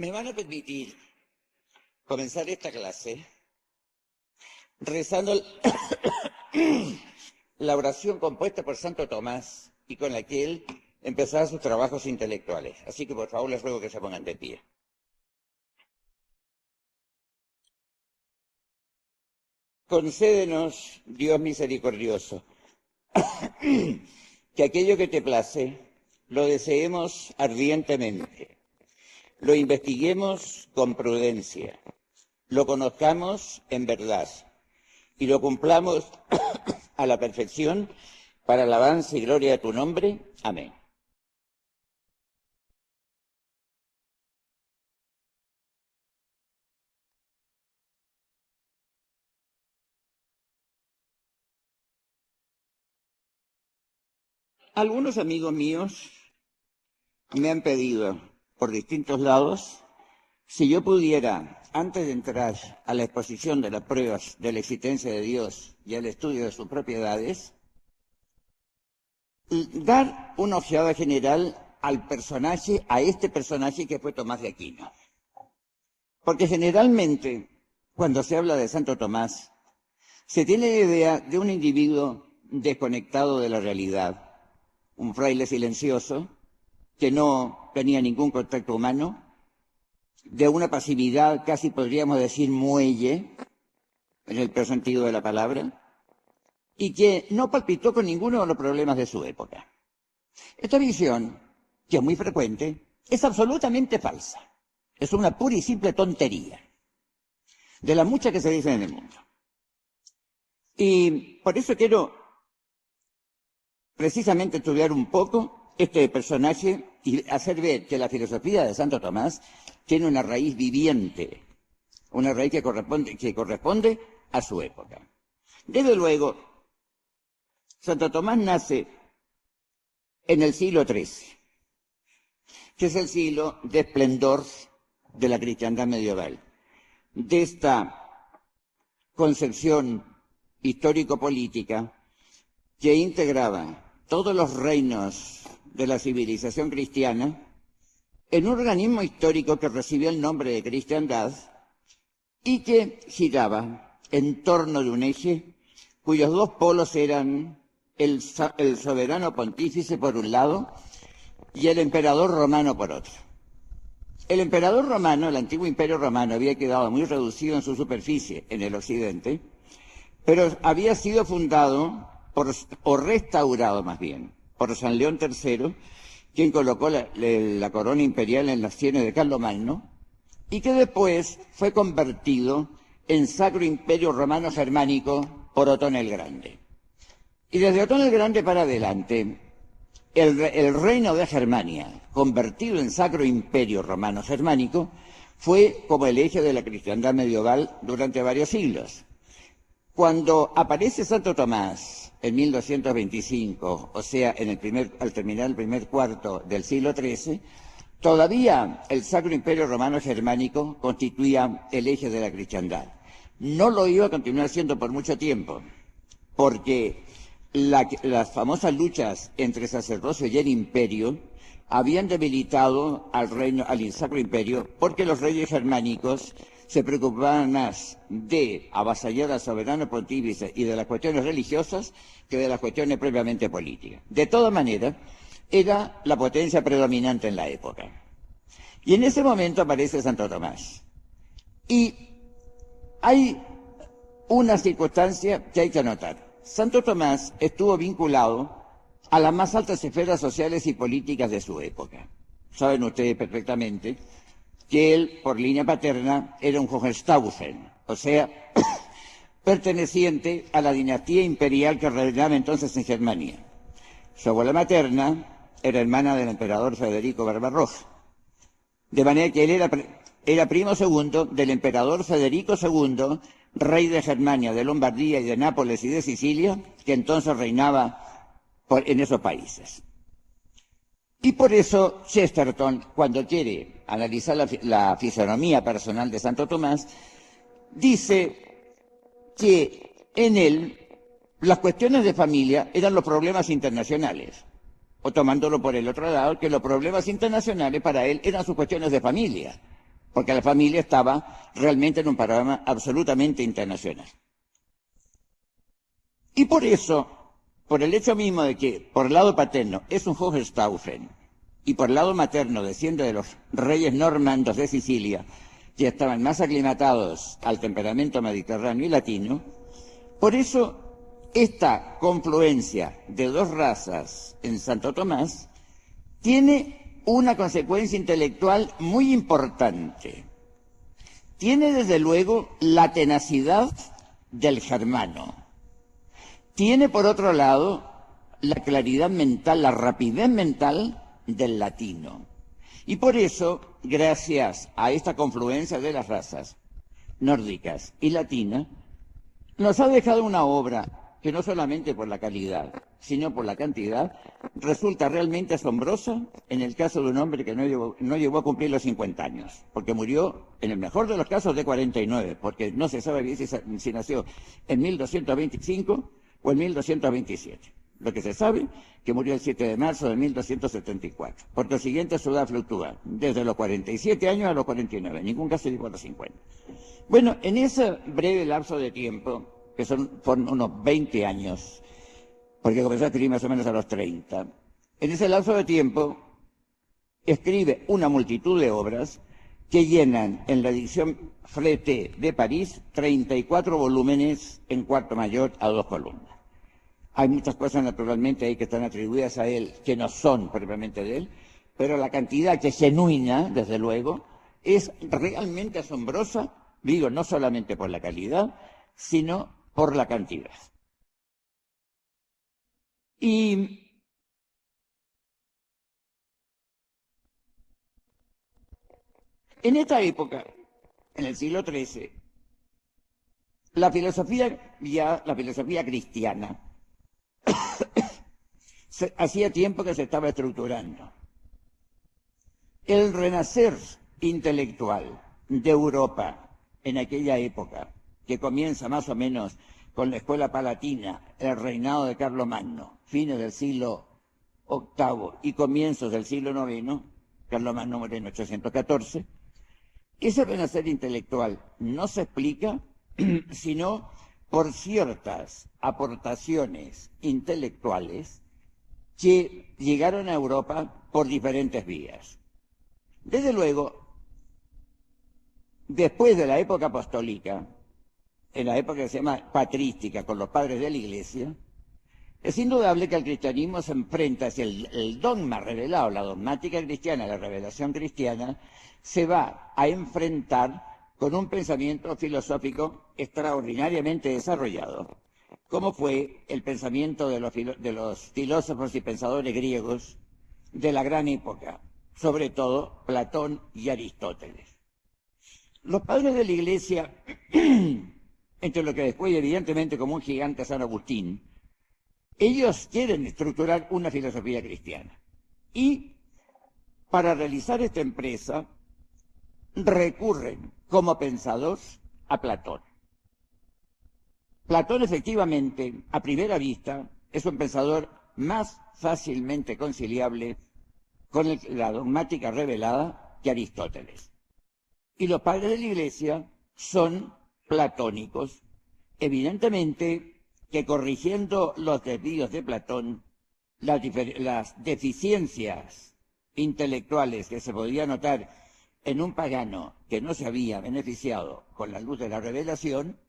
Me van a permitir comenzar esta clase rezando la oración compuesta por Santo Tomás y con la que él empezaba sus trabajos intelectuales. Así que por favor les ruego que se pongan de pie. Concédenos, Dios misericordioso, que aquello que te place lo deseemos ardientemente, lo investiguemos con prudencia, lo conozcamos en verdad y lo cumplamos a la perfección para alabanza y gloria de tu nombre. Amén. Algunos amigos míos me han pedido por distintos lados si yo pudiera, antes de entrar a la exposición de las pruebas de la existencia de Dios y al estudio de sus propiedades, dar una ojeada general al personaje, a este personaje que fue Tomás de Aquino. Porque generalmente, cuando se habla de Santo Tomás, se tiene la idea de un individuo desconectado de la realidad, un fraile silencioso, que no tenía ningún contacto humano, de una pasividad casi podríamos decir muelle, en el peor sentido de la palabra, y que no palpitó con ninguno de los problemas de su época. Esta visión, que es muy frecuente, es absolutamente falsa. Es una pura y simple tontería, de las muchas que se dicen en el mundo. Y por eso quiero precisamente estudiar un poco este personaje y hacer ver que la filosofía de Santo Tomás tiene una raíz viviente, una raíz que corresponde a su época. Desde luego, Santo Tomás nace en el siglo XIII, que es el siglo de esplendor de la cristiandad medieval, de esta concepción histórico-política que integraba todos los reinos de la civilización cristiana en un organismo histórico que recibió el nombre de cristiandad y que giraba en torno de un eje cuyos dos polos eran el soberano pontífice por un lado y el emperador romano por otro. El emperador romano, el antiguo imperio romano, había quedado muy reducido en su superficie en el occidente, pero había sido fundado o restaurado más bien, por San León III, quien colocó la corona imperial en las sienes de Carlomagno, y que después fue convertido en Sacro Imperio Romano Germánico por Otón el Grande. Y desde Otón el Grande para adelante, el reino de Germania, convertido en Sacro Imperio Romano Germánico, fue como el eje de la cristiandad medieval durante varios siglos. Cuando aparece Santo Tomás en 1225, o sea, al terminar el primer cuarto del siglo XIII, todavía el Sacro Imperio Romano Germánico constituía el eje de la cristiandad. No lo iba a continuar siendo por mucho tiempo, porque las famosas luchas entre sacerdocio y el imperio habían debilitado al Sacro Imperio, porque los reyes germánicos se preocupaban más de avasallar al soberano pontífice y de las cuestiones religiosas que de las cuestiones propiamente políticas. De todas maneras, era la potencia predominante en la época. Y en ese momento aparece Santo Tomás. Y hay una circunstancia que hay que anotar. Santo Tomás estuvo vinculado a las más altas esferas sociales y políticas de su época. Saben ustedes perfectamente que él, por línea paterna, era un Hohenstaufen, o sea, perteneciente a la dinastía imperial que reinaba entonces en Germania. Su abuela materna era hermana del emperador Federico Barbarroja, de manera que él era primo segundo del emperador Federico II, rey de Germania, de Lombardía y de Nápoles y de Sicilia, que entonces reinaba en esos países. Y por eso Chesterton, cuando quiere analizar la fisonomía personal de Santo Tomás, dice que en él las cuestiones de familia eran los problemas internacionales, o tomándolo por el otro lado, que los problemas internacionales para él eran sus cuestiones de familia. porque la familia estaba realmente en un panorama absolutamente internacional. Y por eso, por el hecho mismo de que por el lado paterno es un Hohenstaufen y por el lado materno desciende de los reyes normandos de Sicilia, que estaban más aclimatados al temperamento mediterráneo y latino, por eso esta confluencia de dos razas en Santo Tomás tiene una consecuencia intelectual muy importante. Tiene desde luego la tenacidad del germano. Tiene por otro lado la claridad mental, la rapidez mental del latino. Y por eso, gracias a esta confluencia de las razas nórdicas y latinas, nos ha dejado una obra que no solamente por la calidad, sino por la cantidad, resulta realmente asombrosa en el caso de un hombre que no llegó a cumplir los 50 años, porque murió, en el mejor de los casos, de 49, porque no se sabe bien si nació en 1225 o en 1227. Lo que se sabe, que murió el 7 de marzo de 1274. Por consiguiente, su edad fluctúa desde los 47 años a los 49. En ningún caso llegó a los 50. Bueno, en ese breve lapso de tiempo, que fueron unos 20 años, porque comenzó a escribir más o menos a los 30, en ese lapso de tiempo escribe una multitud de obras que llenan en la edición Fleté de París 34 volúmenes en cuarto mayor a 2 columnas. Hay muchas cosas naturalmente ahí que están atribuidas a él, que no son propiamente de él, pero la cantidad que es genuina, desde luego, es realmente asombrosa, digo, no solamente por la calidad, sino por la cantidad. Y en esta época, en el siglo XIII, la filosofía cristiana, hacía tiempo que se estaba estructurando. El renacer intelectual de Europa en aquella época, que comienza más o menos con la escuela palatina, el reinado de Carlomagno, fines del siglo VIII y comienzos del siglo IX, Carlomagno muere en 814, ese renacer intelectual no se explica sino por ciertas aportaciones intelectuales que llegaron a Europa por diferentes vías. Desde luego, después de la época apostólica, en la época que se llama patrística, con los padres de la Iglesia, es indudable que el cristianismo se enfrenta hacia el dogma revelado, la dogmática cristiana, la revelación cristiana, se va a enfrentar con un pensamiento filosófico extraordinariamente desarrollado, como fue el pensamiento de los filósofos y pensadores griegos de la gran época, sobre todo Platón y Aristóteles. Los padres de la Iglesia, entre lo que después evidentemente como un gigante San Agustín, ellos quieren estructurar una filosofía cristiana. Y para realizar esta empresa recurren como pensador a Platón. Platón efectivamente, a primera vista, es un pensador más fácilmente conciliable con la dogmática revelada que Aristóteles. Y los padres de la Iglesia son platónicos, evidentemente que corrigiendo los desvíos de Platón, las deficiencias intelectuales que se podía notar en un pagano que no se había beneficiado con la luz de la revelación,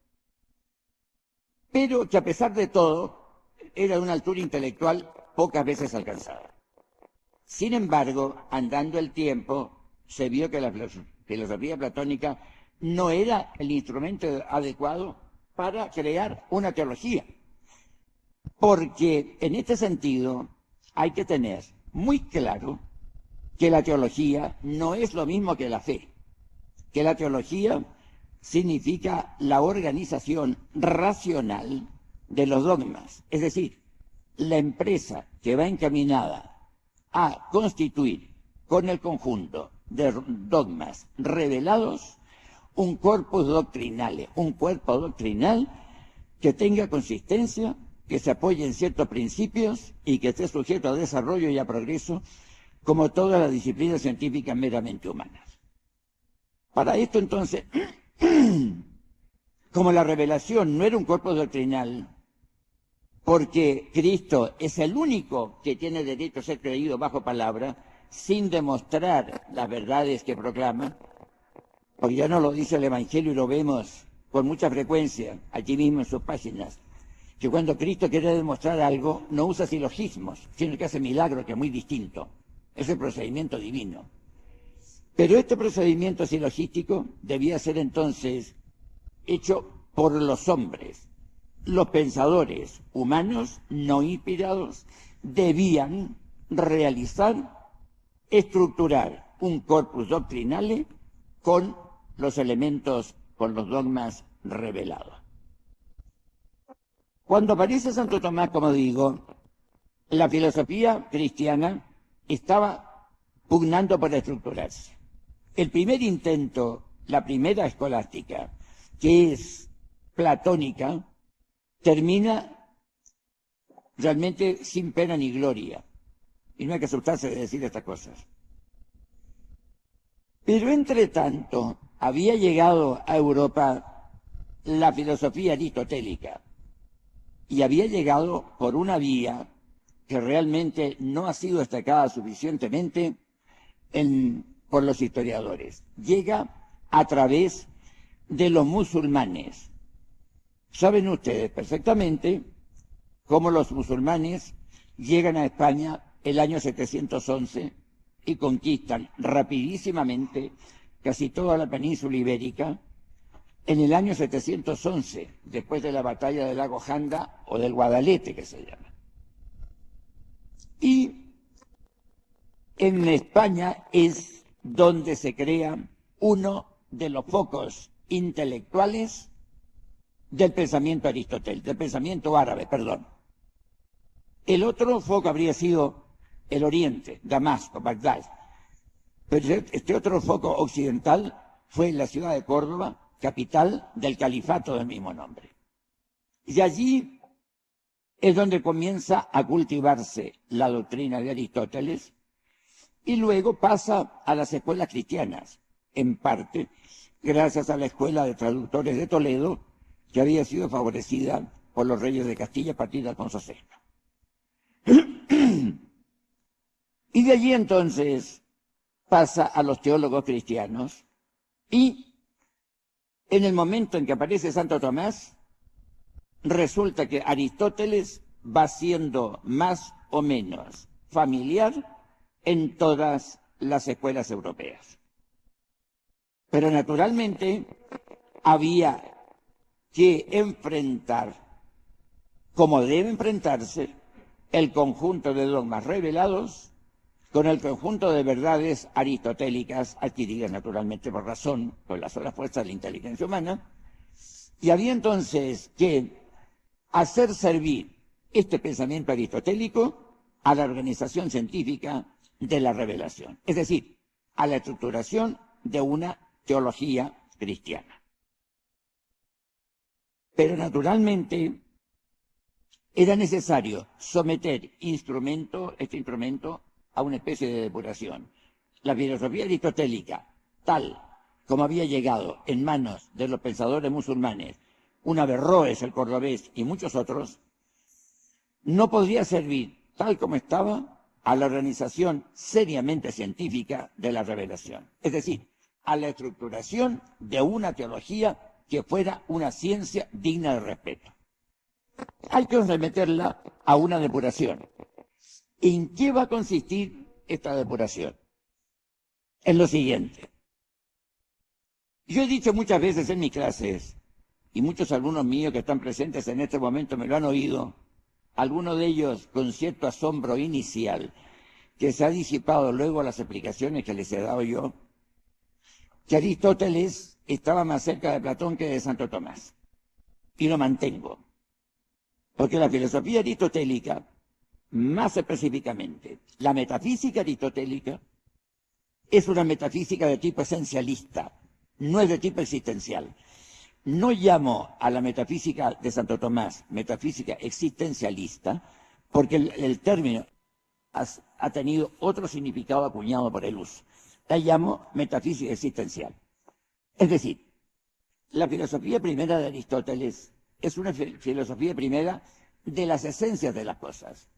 pero que a pesar de todo era de una altura intelectual pocas veces alcanzada. Sin embargo, andando el tiempo, se vio que la filosofía platónica no era el instrumento adecuado para crear una teología, porque en este sentido hay que tener muy claro que la teología no es lo mismo que la fe, que la teología significa la organización racional de los dogmas, es decir, la empresa que va encaminada a constituir con el conjunto de dogmas revelados un corpus doctrinale, un cuerpo doctrinal que tenga consistencia, que se apoye en ciertos principios y que esté sujeto a desarrollo y a progreso como todas las disciplinas científicas meramente humanas. Para esto entonces, como la revelación no era un cuerpo doctrinal, porque Cristo es el único que tiene derecho a ser creído bajo palabra, sin demostrar las verdades que proclama, porque ya nos lo dice el Evangelio y lo vemos con mucha frecuencia, allí mismo en sus páginas, que cuando Cristo quiere demostrar algo, no usa silogismos, sino que hace milagros, que es muy distinto. Es el procedimiento divino. Pero este procedimiento silogístico debía ser entonces hecho por los hombres. Los pensadores humanos no inspirados debían realizar, estructurar un corpus doctrinale con los elementos, con los dogmas revelados. Cuando aparece Santo Tomás, como digo, la filosofía cristiana estaba pugnando por estructurarse. El primer intento, la primera escolástica, que es platónica, termina realmente sin pena ni gloria. Y no hay que asustarse de decir estas cosas. Pero entre tanto, había llegado a Europa la filosofía aristotélica y había llegado por una vía que realmente no ha sido destacada suficientemente por los historiadores. Llega a través de los musulmanes. Saben ustedes perfectamente cómo los musulmanes llegan a España el año 711 y conquistan rapidísimamente casi toda la península ibérica. En el año 711, después de la batalla del lago Janda o del Guadalete, que se llama. Y en España es donde se crea uno de los focos intelectuales del pensamiento aristotélico, del pensamiento árabe, perdón. El otro foco habría sido el Oriente, Damasco, Bagdad. Pero este otro foco occidental fue en la ciudad de Córdoba, capital del califato del mismo nombre. Y allí es donde comienza a cultivarse la doctrina de Aristóteles y luego pasa a las escuelas cristianas, en parte gracias a la escuela de traductores de Toledo, que había sido favorecida por los reyes de Castilla a partir de Alfonso VI. Y de allí entonces pasa a los teólogos cristianos y en el momento en que aparece Santo Tomás, resulta que Aristóteles va siendo más o menos familiar en todas las escuelas europeas. Pero naturalmente había que enfrentar, como debe enfrentarse, el conjunto de dogmas revelados con el conjunto de verdades aristotélicas adquiridas naturalmente por razón, por las solas fuerzas de la inteligencia humana, y había entonces que hacer servir este pensamiento aristotélico a la organización científica de la revelación, es decir, a la estructuración de una teología cristiana. Pero naturalmente era necesario someter este instrumento a una especie de depuración. La filosofía aristotélica, tal como había llegado en manos de los pensadores musulmanes, un Averroes, el cordobés y muchos otros, no podría servir, tal como estaba, a la organización seriamente científica de la revelación. Es decir, a la estructuración de una teología que fuera una ciencia digna de respeto. Hay que remeterla a una depuración. ¿En qué va a consistir esta depuración? En lo siguiente. Yo he dicho muchas veces en mis clases, y muchos alumnos míos que están presentes en este momento me lo han oído, algunos de ellos con cierto asombro inicial, que se ha disipado luego las explicaciones que les he dado yo, que Aristóteles estaba más cerca de Platón que de Santo Tomás. Y lo mantengo. Porque la filosofía aristotélica, más específicamente, la metafísica aristotélica, es una metafísica de tipo esencialista, no es de tipo existencial. No llamo a la metafísica de Santo Tomás metafísica existencialista, porque el término ha tenido otro significado acuñado por el uso. La llamo metafísica existencial. Es decir, la filosofía primera de Aristóteles es una filosofía primera de las esencias de las cosas.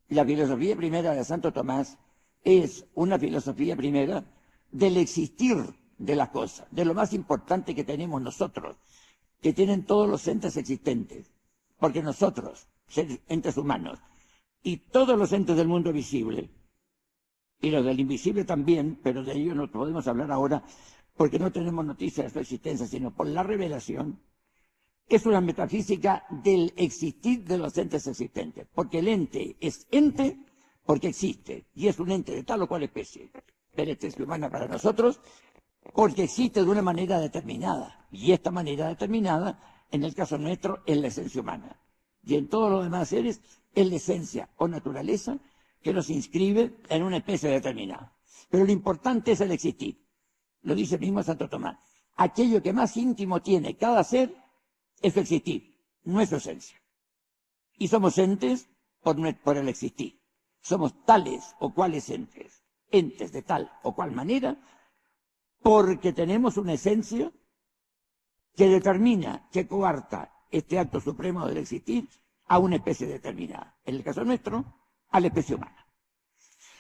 La filosofía primera de Santo Tomás es una filosofía primera del existir de las cosas, de lo más importante que tenemos nosotros, que tienen todos los entes existentes, porque nosotros, entes humanos, y todos los entes del mundo visible, y los del invisible también, pero de ello no podemos hablar ahora porque no tenemos noticia de su existencia, sino por la revelación, es una metafísica del existir de los entes existentes, porque el ente es ente porque existe, y es un ente de tal o cual especie, de la especie humana para nosotros, porque existe de una manera determinada, y esta manera determinada, en el caso nuestro, es la esencia humana, y en todos los demás seres es la esencia o naturaleza que nos inscribe en una especie determinada. Pero lo importante es el existir, lo dice el mismo Santo Tomás. Aquello que más íntimo tiene cada ser es existir, no es su esencia. Y somos entes por el existir. Somos tales o cuales entes, entes de tal o cual manera, porque tenemos una esencia que determina, que coarta este acto supremo del existir a una especie determinada. En el caso nuestro, a la especie humana.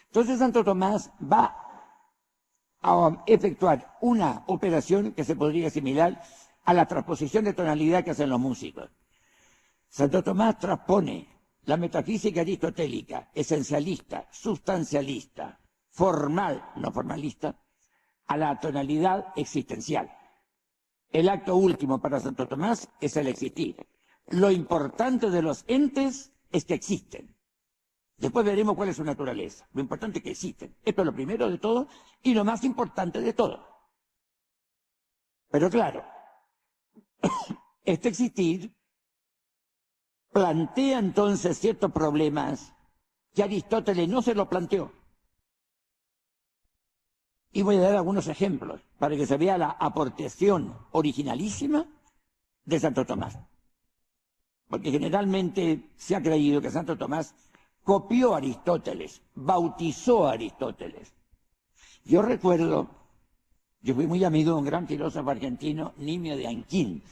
Entonces Santo Tomás va a efectuar una operación que se podría asimilar a la transposición de tonalidad que hacen los músicos. Santo Tomás transpone la metafísica aristotélica, esencialista, sustancialista, formal, no formalista, a la tonalidad existencial. El acto último para Santo Tomás es el existir. Lo importante de los entes es que existen. Después veremos cuál es su naturaleza. Lo importante es que existen. Esto es lo primero de todo y lo más importante de todo. Pero claro, este existir plantea entonces ciertos problemas que Aristóteles no se lo planteó. Y voy a dar algunos ejemplos para que se vea la aportación originalísima de Santo Tomás. Porque generalmente se ha creído que Santo Tomás copió a Aristóteles, bautizó a Aristóteles. Yo recuerdo, yo fui muy amigo de un gran filósofo argentino, Nimio de Anquín,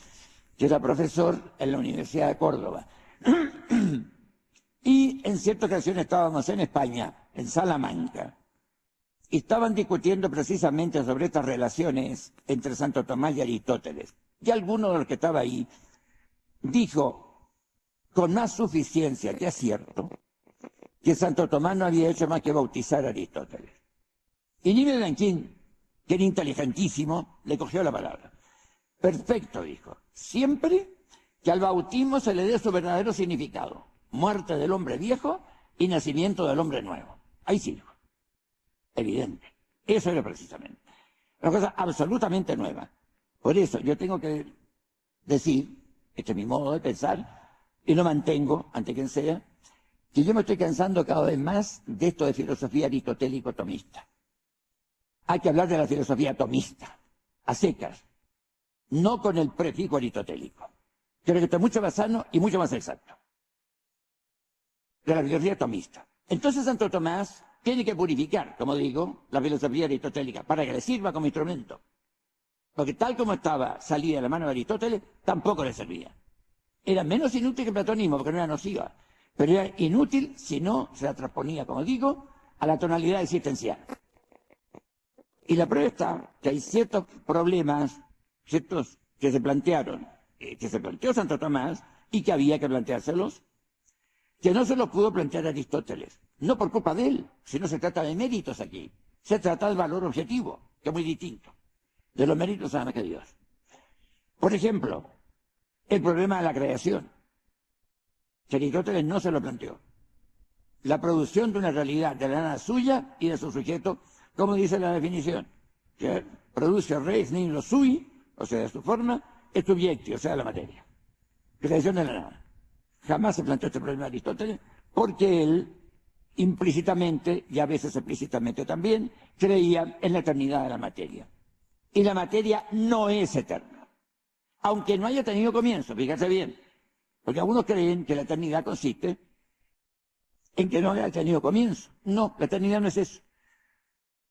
que era profesor en la Universidad de Córdoba. Y en cierta ocasión estábamos en España, en Salamanca, y estaban discutiendo precisamente sobre estas relaciones entre Santo Tomás y Aristóteles. Y alguno de los que estaba ahí dijo, con más suficiencia que acierto, que Santo Tomás no había hecho más que bautizar a Aristóteles. Y Nimio de Anquín, que era inteligentísimo, le cogió la palabra. Perfecto, dijo, siempre que al bautismo se le dé su verdadero significado, muerte del hombre viejo y nacimiento del hombre nuevo. Ahí sí, dijo. Evidente. Eso era precisamente. Una cosa absolutamente nueva. Por eso yo tengo que decir, este es mi modo de pensar, y lo mantengo ante quien sea, que yo me estoy cansando cada vez más de esto de filosofía aristotélico-tomista. Hay que hablar de la filosofía tomista, a secas, no con el prefijo aristotélico. Creo que esto es mucho más sano y mucho más exacto. De la filosofía tomista. Entonces Santo Tomás tiene que purificar, como digo, la filosofía aristotélica para que le sirva como instrumento. Porque tal como estaba salida de la mano de Aristóteles, tampoco le servía. Era menos inútil que el platonismo, porque no era nociva. Pero era inútil si no se la transponía, como digo, a la tonalidad existencial. Y la prueba está que hay ciertos problemas, ciertos que se plantearon, que se planteó Santo Tomás y que había que planteárselos, que no se los pudo plantear Aristóteles. No por culpa de él, sino se trata de méritos aquí. Se trata del valor objetivo, que es muy distinto. De los méritos nada más que Dios. Por ejemplo, el problema de la creación. Que Aristóteles no se lo planteó. La producción de una realidad de la nada suya y de su sujeto, como dice la definición, que produce res nihilo sui, o sea, de su forma, et subiecti, o sea, la materia. Creación de la nada. Jamás se planteó este problema de Aristóteles, porque él, implícitamente, y a veces explícitamente también, creía en la eternidad de la materia. Y la materia no es eterna, aunque no haya tenido comienzo, fíjate bien, porque algunos creen que la eternidad consiste en que no haya tenido comienzo. No, la eternidad no es eso.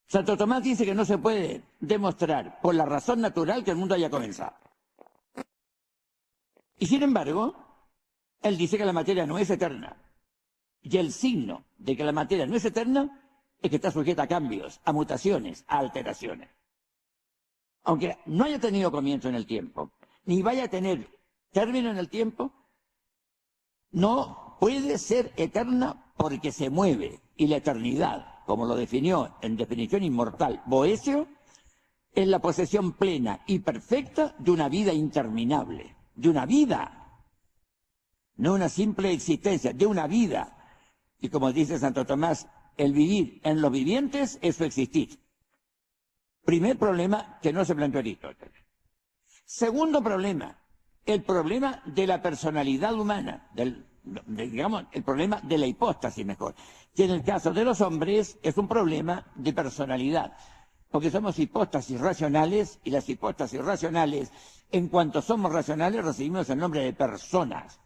Santo Tomás dice que no se puede demostrar por la razón natural que el mundo haya comenzado. Y sin embargo, él dice que la materia no es eterna. Y el signo de que la materia no es eterna es que está sujeta a cambios, a mutaciones, a alteraciones. Aunque no haya tenido comienzo en el tiempo, ni vaya a tener término en el tiempo, no puede ser eterna porque se mueve. Y la eternidad, como lo definió en definición inmortal Boecio, es la posesión plena y perfecta de una vida interminable, de una vida, no una simple existencia, de una vida. Y como dice Santo Tomás, el vivir en los vivientes es su existir. Primer problema que no se planteó Aristóteles. Segundo problema, el problema de la personalidad humana, digamos, el problema de la hipóstasis mejor, que en el caso de los hombres es un problema de personalidad, porque somos hipóstasis racionales y las hipóstasis racionales, en cuanto somos racionales, recibimos el nombre de personas.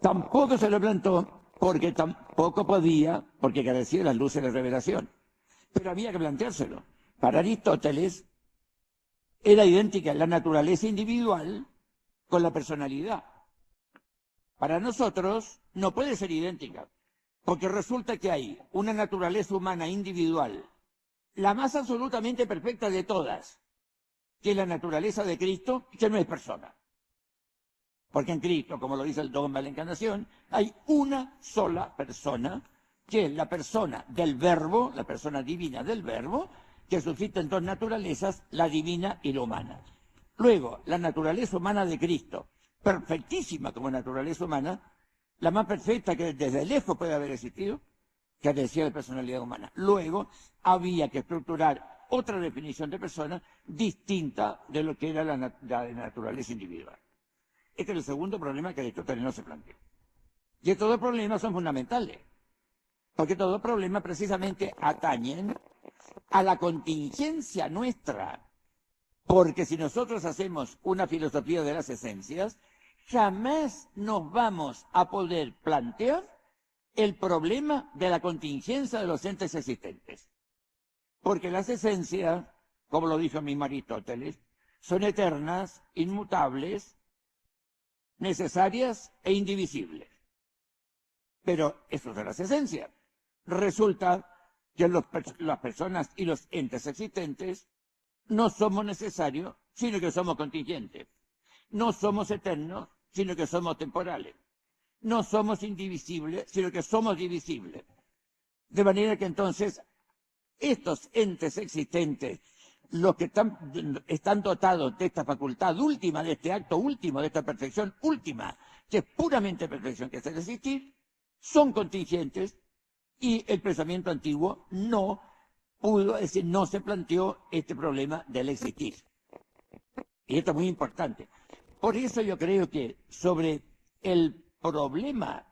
Tampoco se lo planteó porque tampoco podía, porque carecía de las luces de la revelación. Pero había que planteárselo. Para Aristóteles era idéntica la naturaleza individual con la personalidad. Para nosotros no puede ser idéntica, porque resulta que hay una naturaleza humana individual, la más absolutamente perfecta de todas, que es la naturaleza de Cristo, que no es persona. Porque en Cristo, como lo dice el dogma de la encarnación, hay una sola persona, que es la persona del Verbo, la persona divina del Verbo, que suscita en dos naturalezas, la divina y la humana. Luego, la naturaleza humana de Cristo, perfectísima como naturaleza humana, la más perfecta que desde lejos puede haber existido, carecía de personalidad humana. Luego, había que estructurar otra definición de persona distinta de lo que era la naturaleza individual. Este es el segundo problema que Aristóteles no se planteó. Y estos dos problemas son fundamentales, porque estos dos problemas precisamente atañen a la contingencia nuestra, porque si nosotros hacemos una filosofía de las esencias, jamás nos vamos a poder plantear el problema de la contingencia de los entes existentes. Porque las esencias, como lo dijo mismo Aristóteles, son eternas, inmutables, necesarias e indivisibles. Pero eso son las esencias. Resulta que las personas y los entes existentes no somos necesarios, sino que somos contingentes. No somos eternos, sino que somos temporales. No somos indivisibles, sino que somos divisibles. De manera que entonces estos entes existentes, los que están dotados de esta facultad última, de este acto último, de esta perfección última, que es puramente perfección, que es el existir, son contingentes y el pensamiento antiguo no pudo, es decir, no se planteó este problema del existir. Y esto es muy importante. Por eso yo creo que sobre el problema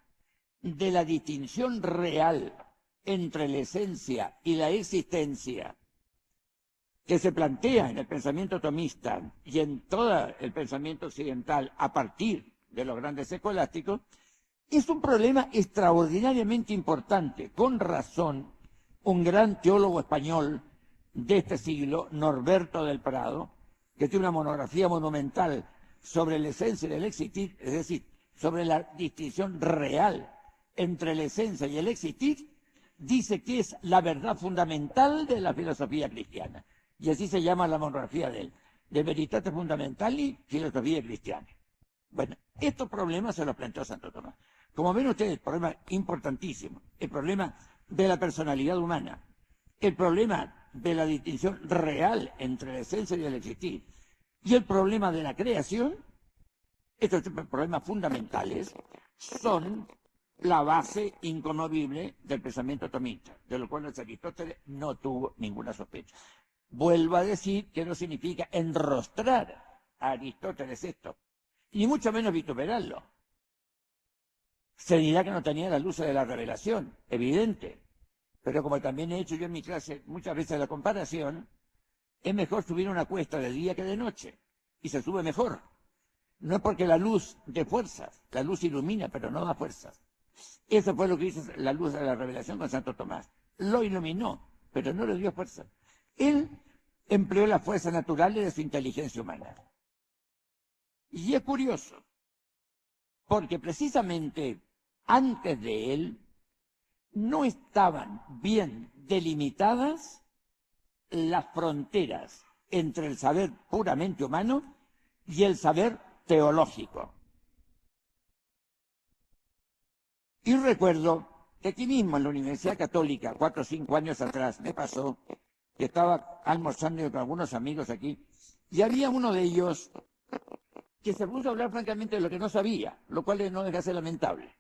de la distinción real entre la esencia y la existencia, que se plantea en el pensamiento tomista y en todo el pensamiento occidental a partir de los grandes escolásticos, es un problema extraordinariamente importante. Con razón, un gran teólogo español de este siglo, Norberto del Prado, que tiene una monografía monumental sobre la esencia del existir, es decir, sobre la distinción real entre la esencia y el existir, dice que es la verdad fundamental de la filosofía cristiana. Y así se llama la monografía de él, de Veritate Fundamentali Filosofía Cristiana. Bueno, estos problemas se los planteó Santo Tomás. Como ven ustedes, el problema importantísimo, el problema de la personalidad humana, el problema de la distinción real entre la esencia y el existir, y el problema de la creación, estos problemas fundamentales son la base inconmovible del pensamiento tomista, de lo cual Aristóteles no tuvo ninguna sospecha. Vuelvo a decir que no significa enrostrar a Aristóteles esto, ni mucho menos vituperarlo. Se dirá que no tenía la luz de la revelación, evidente, pero como también he hecho yo en mi clase muchas veces la comparación, es mejor subir una cuesta de día que de noche, y se sube mejor. No es porque la luz dé fuerzas, la luz ilumina, pero no da fuerzas. Eso fue lo que hizo la luz de la revelación con Santo Tomás. Lo iluminó, pero no le dio fuerza. Él empleó las fuerzas naturales de su inteligencia humana. Y es curioso, porque precisamente antes de él no estaban bien delimitadas las fronteras entre el saber puramente humano y el saber teológico. Y recuerdo que aquí mismo en la Universidad Católica, 4 o 5 años atrás, me pasó que estaba almorzando con algunos amigos aquí, y había uno de ellos que se puso a hablar francamente de lo que no sabía, lo cual no deja de ser lamentable.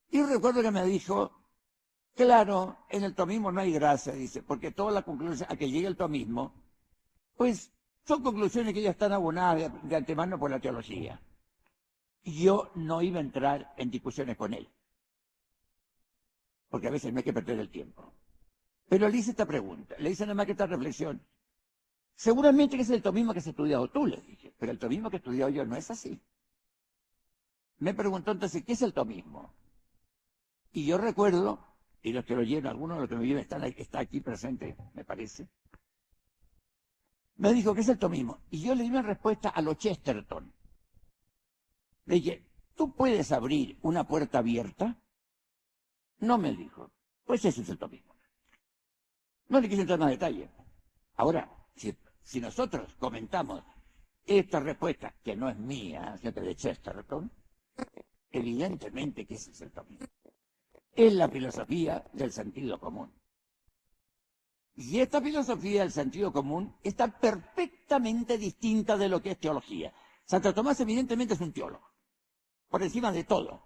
Y recuerdo que me dijo, claro, en el tomismo no hay gracia, dice, porque todas las conclusiones a que llegue el tomismo, pues son conclusiones que ya están abonadas de antemano por la teología. Yo no iba a entrar en discusiones con él, porque a veces no hay que perder el tiempo. Pero le hice esta pregunta, le hice nada más que esta reflexión. Seguramente que es el tomismo que has estudiado tú, le dije, pero el tomismo que he estudiado yo no es así. Me preguntó entonces, ¿qué es el tomismo? Y yo recuerdo, y los que lo oyeron, algunos de los que me viven está aquí presente, me parece, me dijo, ¿qué es el tomismo? Y yo le di una respuesta a lo Chesterton. Le dije, ¿tú puedes abrir una puerta abierta? No, me dijo. Pues ese es el tomismo. No le quise entrar en más detalle. Ahora, si nosotros comentamos esta respuesta, que no es mía, sino que de Chesterton, evidentemente que ese es el tomismo. Es la filosofía del sentido común. Y esta filosofía del sentido común está perfectamente distinta de lo que es teología. Santo Tomás evidentemente es un teólogo, por encima de todo.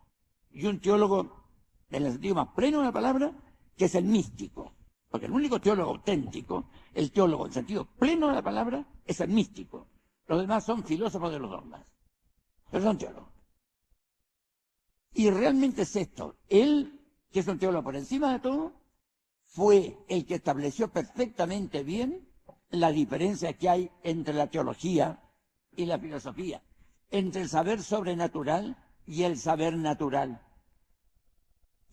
Y un teólogo, en el sentido más pleno de la palabra, que es el místico. Porque el único teólogo auténtico, el teólogo en sentido pleno de la palabra, es el místico. Los demás son filósofos de los dogmas, pero son teólogos. Y realmente es esto. Él, que es un teólogo por encima de todo, fue el que estableció perfectamente bien la diferencia que hay entre la teología y la filosofía, entre el saber sobrenatural y el saber natural.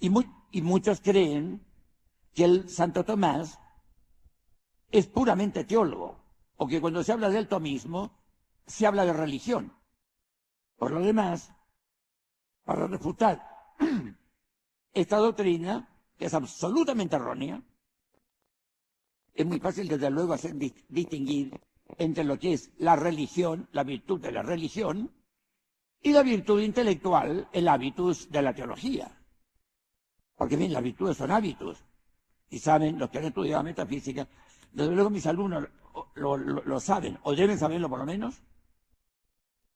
Y muchos creen que el Santo Tomás es puramente teólogo, o que cuando se habla del tomismo se habla de religión. Por lo demás, para refutar esta doctrina, que es absolutamente errónea, es muy fácil desde luego hacer distinguir entre lo que es la religión, la virtud de la religión, y la virtud intelectual, el hábitus de la teología. Porque bien, las virtudes son hábitos. Y saben, los que han estudiado metafísica, desde luego mis alumnos lo saben, o deben saberlo por lo menos,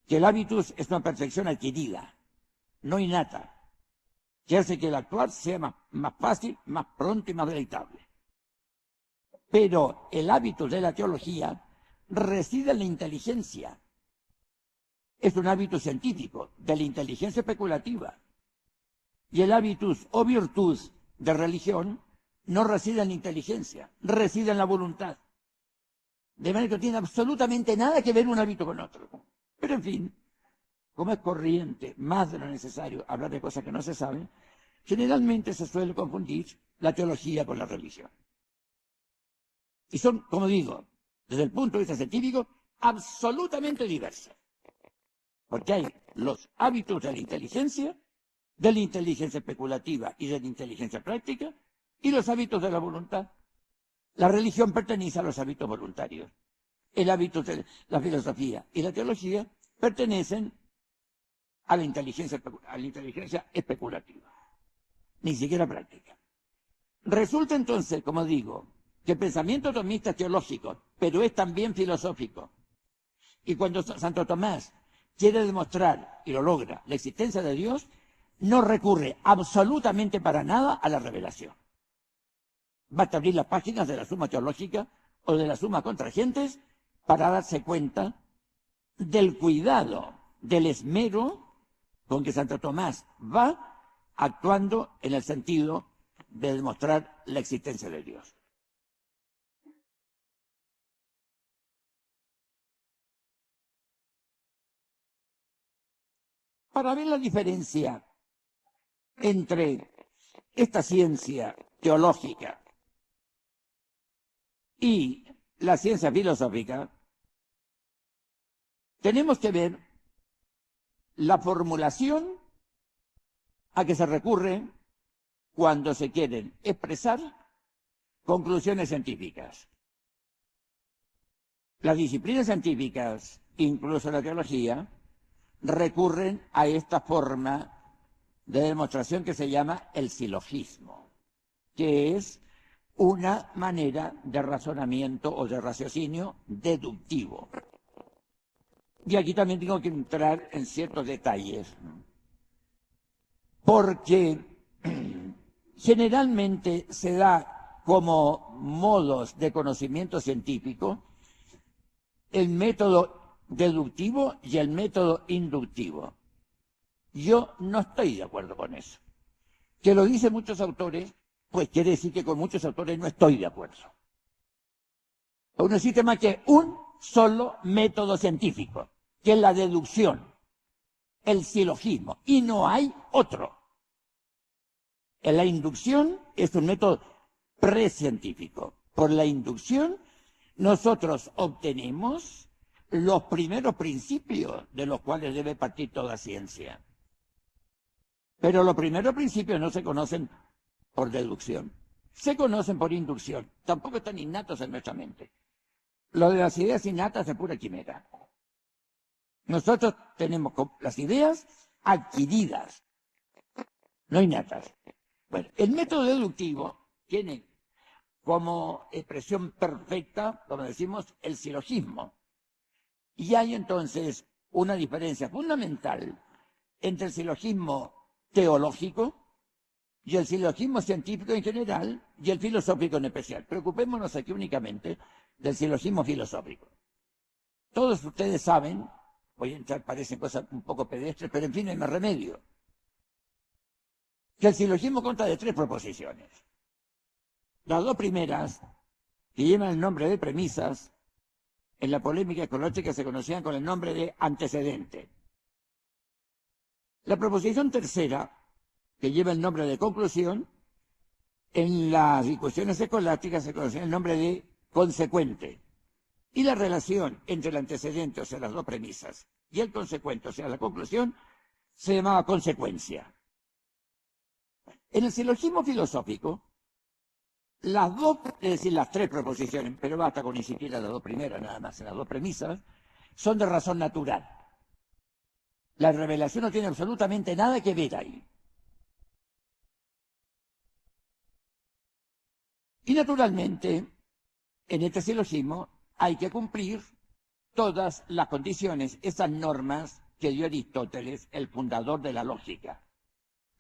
que el hábitus es una perfección adquirida, no innata, que hace que el actuar sea más fácil, más pronto y más deleitable. Pero el hábitus de la teología reside en la inteligencia. Es un hábitus científico, de la inteligencia especulativa. Y el hábitus o virtud de religión no reside en la inteligencia, reside en la voluntad. De manera que no tiene absolutamente nada que ver un hábito con otro. Pero en fin, como es corriente, más de lo necesario, hablar de cosas que no se saben, generalmente se suele confundir la teología con la religión. Y son, como digo, desde el punto de vista científico, absolutamente diversas. Porque hay los hábitos de la inteligencia especulativa y de la inteligencia práctica, y los hábitos de la voluntad. La religión pertenece a los hábitos voluntarios. El hábito de la filosofía y la teología pertenecen a la inteligencia especulativa, ni siquiera práctica. Resulta entonces, como digo, que el pensamiento tomista es teológico, pero es también filosófico. Y cuando Santo Tomás quiere demostrar, y lo logra, la existencia de Dios, no recurre absolutamente para nada a la revelación. Basta abrir las páginas de la Suma Teológica o de la Suma contra Gentes para darse cuenta del cuidado, del esmero con que Santo Tomás va actuando en el sentido de demostrar la existencia de Dios. Para ver la diferencia entre esta ciencia teológica y la ciencia filosófica, tenemos que ver la formulación a que se recurre cuando se quieren expresar conclusiones científicas. Las disciplinas científicas, incluso la teología, recurren a esta forma de demostración que se llama el silogismo, que es una manera de razonamiento o de raciocinio deductivo. Y aquí también tengo que entrar en ciertos detalles, porque generalmente se da como modos de conocimiento científico el método deductivo y el método inductivo. Yo no estoy de acuerdo con eso. Que lo dicen muchos autores, pues quiere decir que con muchos autores no estoy de acuerdo. No existe más que un solo método científico, que es la deducción, el silogismo, y no hay otro. La inducción es un método precientífico. Por la inducción nosotros obtenemos los primeros principios de los cuales debe partir toda ciencia. Pero los primeros principios no se conocen por deducción, se conocen por inducción. Tampoco están innatos en nuestra mente. Lo de las ideas innatas es pura quimera. Nosotros tenemos las ideas adquiridas, no innatas. Bueno, el método deductivo tiene como expresión perfecta, como decimos, el silogismo. Y hay entonces una diferencia fundamental entre el silogismo teológico y el silogismo científico en general y el filosófico en especial. Preocupémonos aquí únicamente del silogismo filosófico. Todos ustedes saben, voy a entrar, parecen cosas un poco pedestres, pero en fin, no hay más remedio, que el silogismo consta de 3 proposiciones. Las 2 primeras, que llevan el nombre de premisas, en la polémica ecológica se conocían con el nombre de antecedente. La proposición tercera, que lleva el nombre de conclusión, en las discusiones escolásticas se conocía el nombre de consecuente. Y la relación entre el antecedente, o sea, las 2 premisas, y el consecuente, o sea, la conclusión, se llamaba consecuencia. En el silogismo filosófico, las 2, es decir, las 3 proposiciones, pero basta con ni siquiera las 2 primeras, nada más, las 2 premisas, son de razón natural. La revelación no tiene absolutamente nada que ver ahí. Y naturalmente, en este silogismo hay que cumplir todas las condiciones, esas normas que dio Aristóteles, el fundador de la lógica.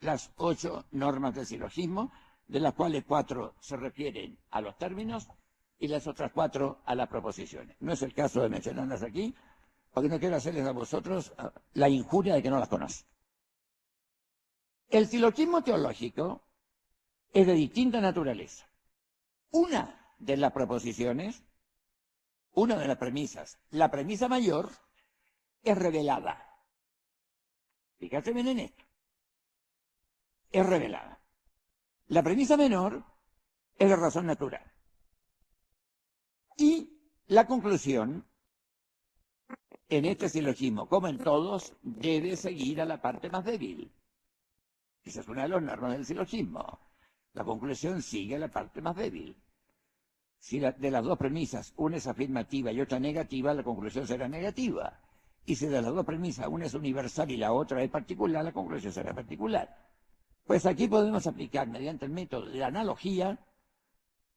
Las 8 normas del silogismo, de las cuales 4 se refieren a los términos y las otras 4 a las proposiciones. No es el caso de mencionarlas aquí, porque no quiero hacerles a vosotros la injuria de que no las conocen. El silogismo teológico es de distinta naturaleza. Una de las proposiciones, una de las premisas, la premisa mayor, es revelada. Fíjate bien en esto. Es revelada. La premisa menor es de razón natural. Y la conclusión, en este silogismo, como en todos, debe seguir a la parte más débil. Esa es una de las normas del silogismo. La conclusión sigue a la parte más débil. Si de las 2 premisas una es afirmativa y otra negativa, la conclusión será negativa. Y si de las 2 premisas una es universal y la otra es particular, la conclusión será particular. Pues aquí podemos aplicar mediante el método de la analogía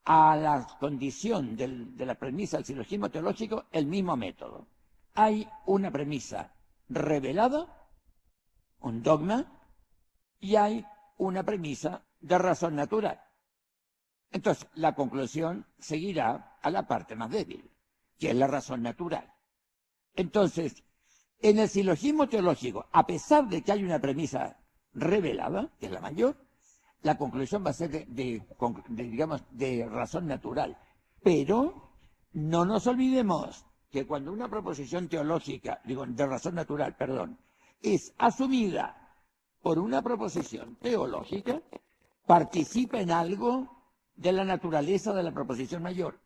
a la condición de la premisa del silogismo teológico el mismo método. Hay una premisa revelada, un dogma, y hay una premisa de razón natural. Entonces, la conclusión seguirá a la parte más débil, que es la razón natural. Entonces, en el silogismo teológico, a pesar de que hay una premisa revelada, que es la mayor, la conclusión va a ser de razón natural. Pero no nos olvidemos que cuando una proposición teológica, de razón natural, es asumida por una proposición teológica, participa en algo de la naturaleza de la proposición mayor.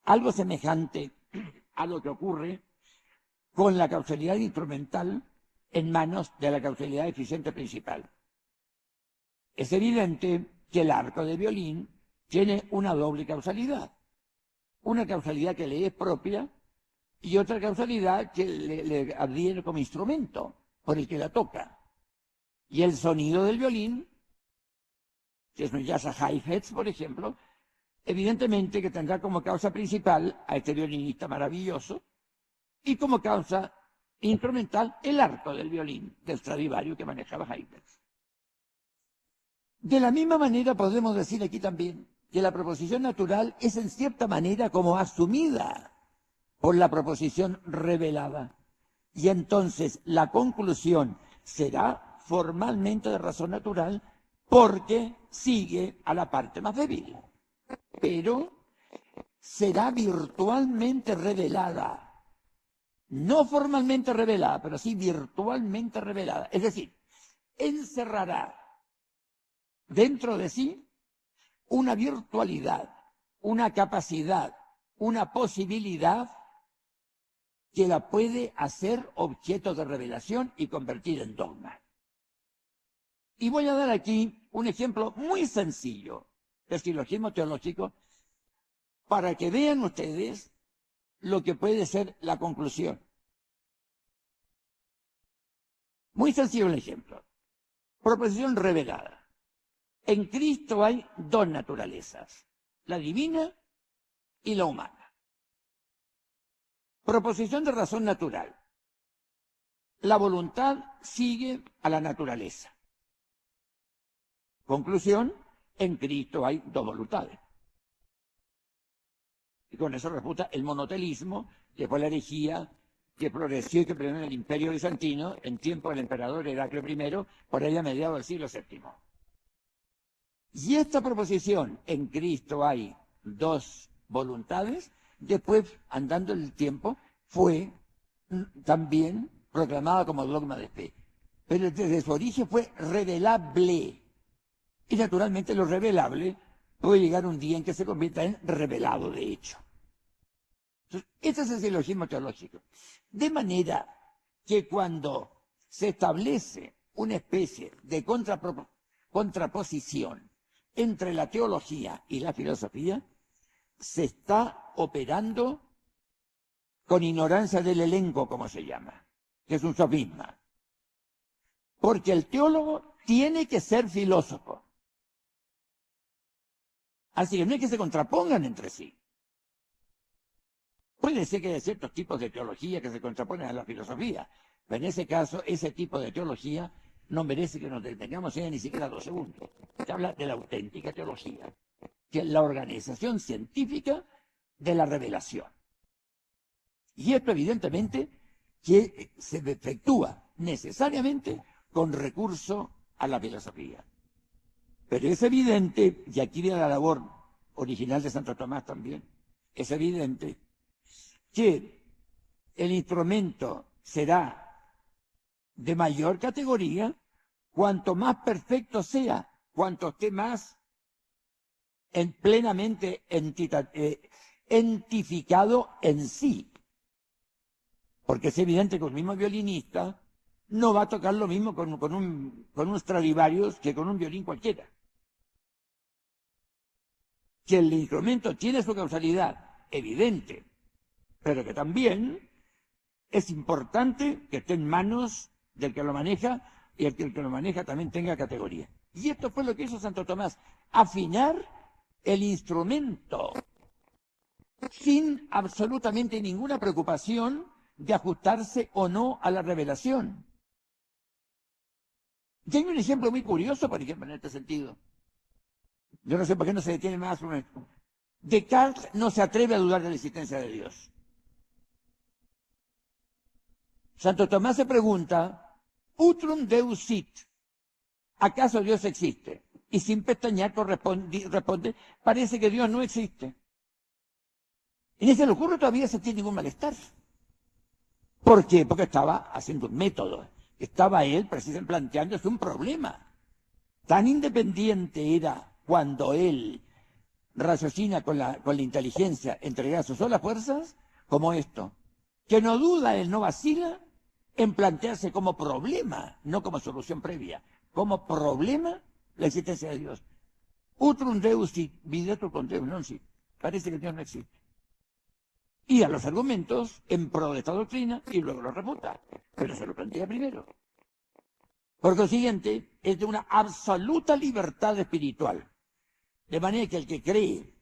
Algo semejante a lo que ocurre con la causalidad instrumental en manos de la causalidad eficiente principal. Es evidente que el arco de violín tiene una doble causalidad. Una causalidad que le es propia y otra causalidad que le adviene como instrumento por el que la toca. Y el sonido del violín, que es un jazz a hi-hats, por ejemplo, evidentemente que tendrá como causa principal a este violinista maravilloso y como causa instrumental el arco del violín de Stradivario que manejaba Haydn. De la misma manera podemos decir aquí también que la proposición natural es en cierta manera como asumida por la proposición revelada. Y entonces la conclusión será formalmente de razón natural porque sigue a la parte más débil. Pero será virtualmente revelada. No formalmente revelada, pero sí virtualmente revelada. Es decir, encerrará dentro de sí una virtualidad, una capacidad, una posibilidad que la puede hacer objeto de revelación y convertir en dogma. Y voy a dar aquí un ejemplo muy sencillo de silogismo teológico para que vean ustedes lo que puede ser la conclusión. Muy sencillo el ejemplo. Proposición revelada. En Cristo hay dos naturalezas, la divina y la humana. Proposición de razón natural. La voluntad sigue a la naturaleza. Conclusión, en Cristo hay dos voluntades. Y con eso refuta el monotelismo, que fue la herejía que floreció y que predomina en el Imperio Bizantino en tiempo del emperador Heraclio I, por ahí a mediados del siglo VII. Y esta proposición, en Cristo hay dos voluntades, después, andando el tiempo, fue también proclamada como dogma de fe. Pero desde su origen fue revelable. Y naturalmente lo revelable puede llegar un día en que se convierta en revelado de hecho. Entonces, este es el silogismo teológico. De manera que cuando se establece una especie de contraposición entre la teología y la filosofía, se está operando con ignorancia del elenco, como se llama, que es un sofisma. Porque el teólogo tiene que ser filósofo. Así que no es que se contrapongan entre sí. Puede ser que haya ciertos tipos de teología que se contraponen a la filosofía, pero en ese caso, ese tipo de teología no merece que nos detengamos ni siquiera 2 segundos. Se habla de la auténtica teología, que es la organización científica de la revelación. Y esto evidentemente que se efectúa necesariamente con recurso a la filosofía. Pero es evidente, y aquí viene la labor original de Santo Tomás también, es evidente que el instrumento será de mayor categoría cuanto más perfecto sea, cuanto esté más plenamente entificado en sí. Porque es evidente que un mismo violinista no va a tocar lo mismo con un Stradivarius que con un violín cualquiera. Que el instrumento tiene su causalidad evidente, pero que también es importante que esté en manos del que lo maneja y el que lo maneja también tenga categoría. Y esto fue lo que hizo Santo Tomás, afinar el instrumento sin absolutamente ninguna preocupación de ajustarse o no a la revelación. Y hay un ejemplo muy curioso, por ejemplo, en este sentido. Yo no sé por qué no se detiene más sobre esto. Descartes no se atreve a dudar de la existencia de Dios. Santo Tomás se pregunta, utrum Deus sit, ¿acaso Dios existe? Y sin pestañear responde, parece que Dios no existe. Y ni se le ocurre todavía sentir ningún malestar. ¿Por qué? Porque estaba haciendo un método. Estaba él precisamente planteándose un problema. Tan independiente era cuando él raciocina con la inteligencia entregada a sus solas fuerzas, como esto, que no duda, él no vacila en plantearse como problema, no como solución previa, como problema la existencia de Dios. Utrum Deus sit, videtur con Deus non sit. Parece que Dios no existe. Y a los argumentos en pro de esta doctrina y luego lo refuta, pero se lo plantea primero. Por consiguiente, es de una absoluta libertad espiritual. De manera que el que cree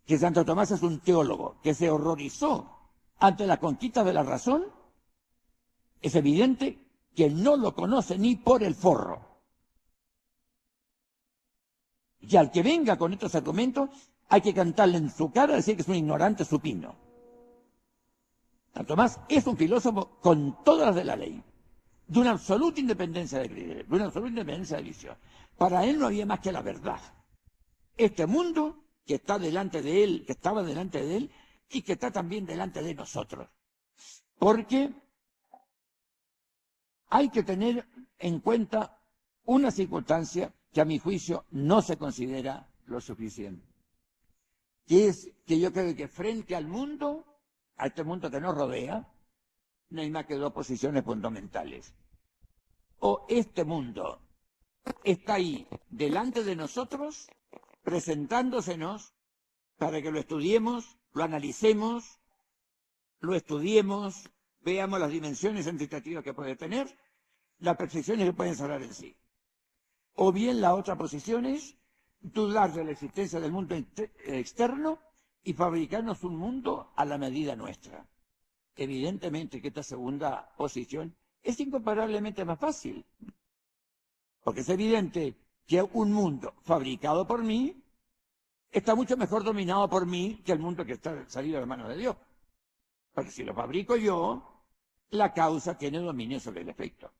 que Santo Tomás es un teólogo que se horrorizó ante la conquista de la razón, es evidente que no lo conoce ni por el forro. Y al que venga con estos argumentos, hay que cantarle en su cara, decir que es un ignorante supino. Santo Tomás es un filósofo con todas las de la ley, de una absoluta independencia de criterio, de una absoluta independencia de visión. Para él no había más que la verdad. Este mundo que está delante de él, que estaba delante de él, y que está también delante de nosotros. Porque hay que tener en cuenta una circunstancia que a mi juicio no se considera lo suficiente, que es que yo creo que frente al mundo, a este mundo que nos rodea, no hay más que dos posiciones fundamentales. O este mundo está ahí delante de nosotros, presentándosenos para que lo estudiemos, lo analicemos, lo estudiemos, veamos las dimensiones antitativas que puede tener, las percepciones que pueden encerrar en sí. O bien la otra posición es dudar de la existencia del mundo externo y fabricarnos un mundo a la medida nuestra. Evidentemente que esta segunda posición es incomparablemente más fácil, porque es evidente que un mundo fabricado por mí está mucho mejor dominado por mí que el mundo que está salido de manos de Dios. Porque si lo fabrico yo, la causa tiene dominio sobre el efecto.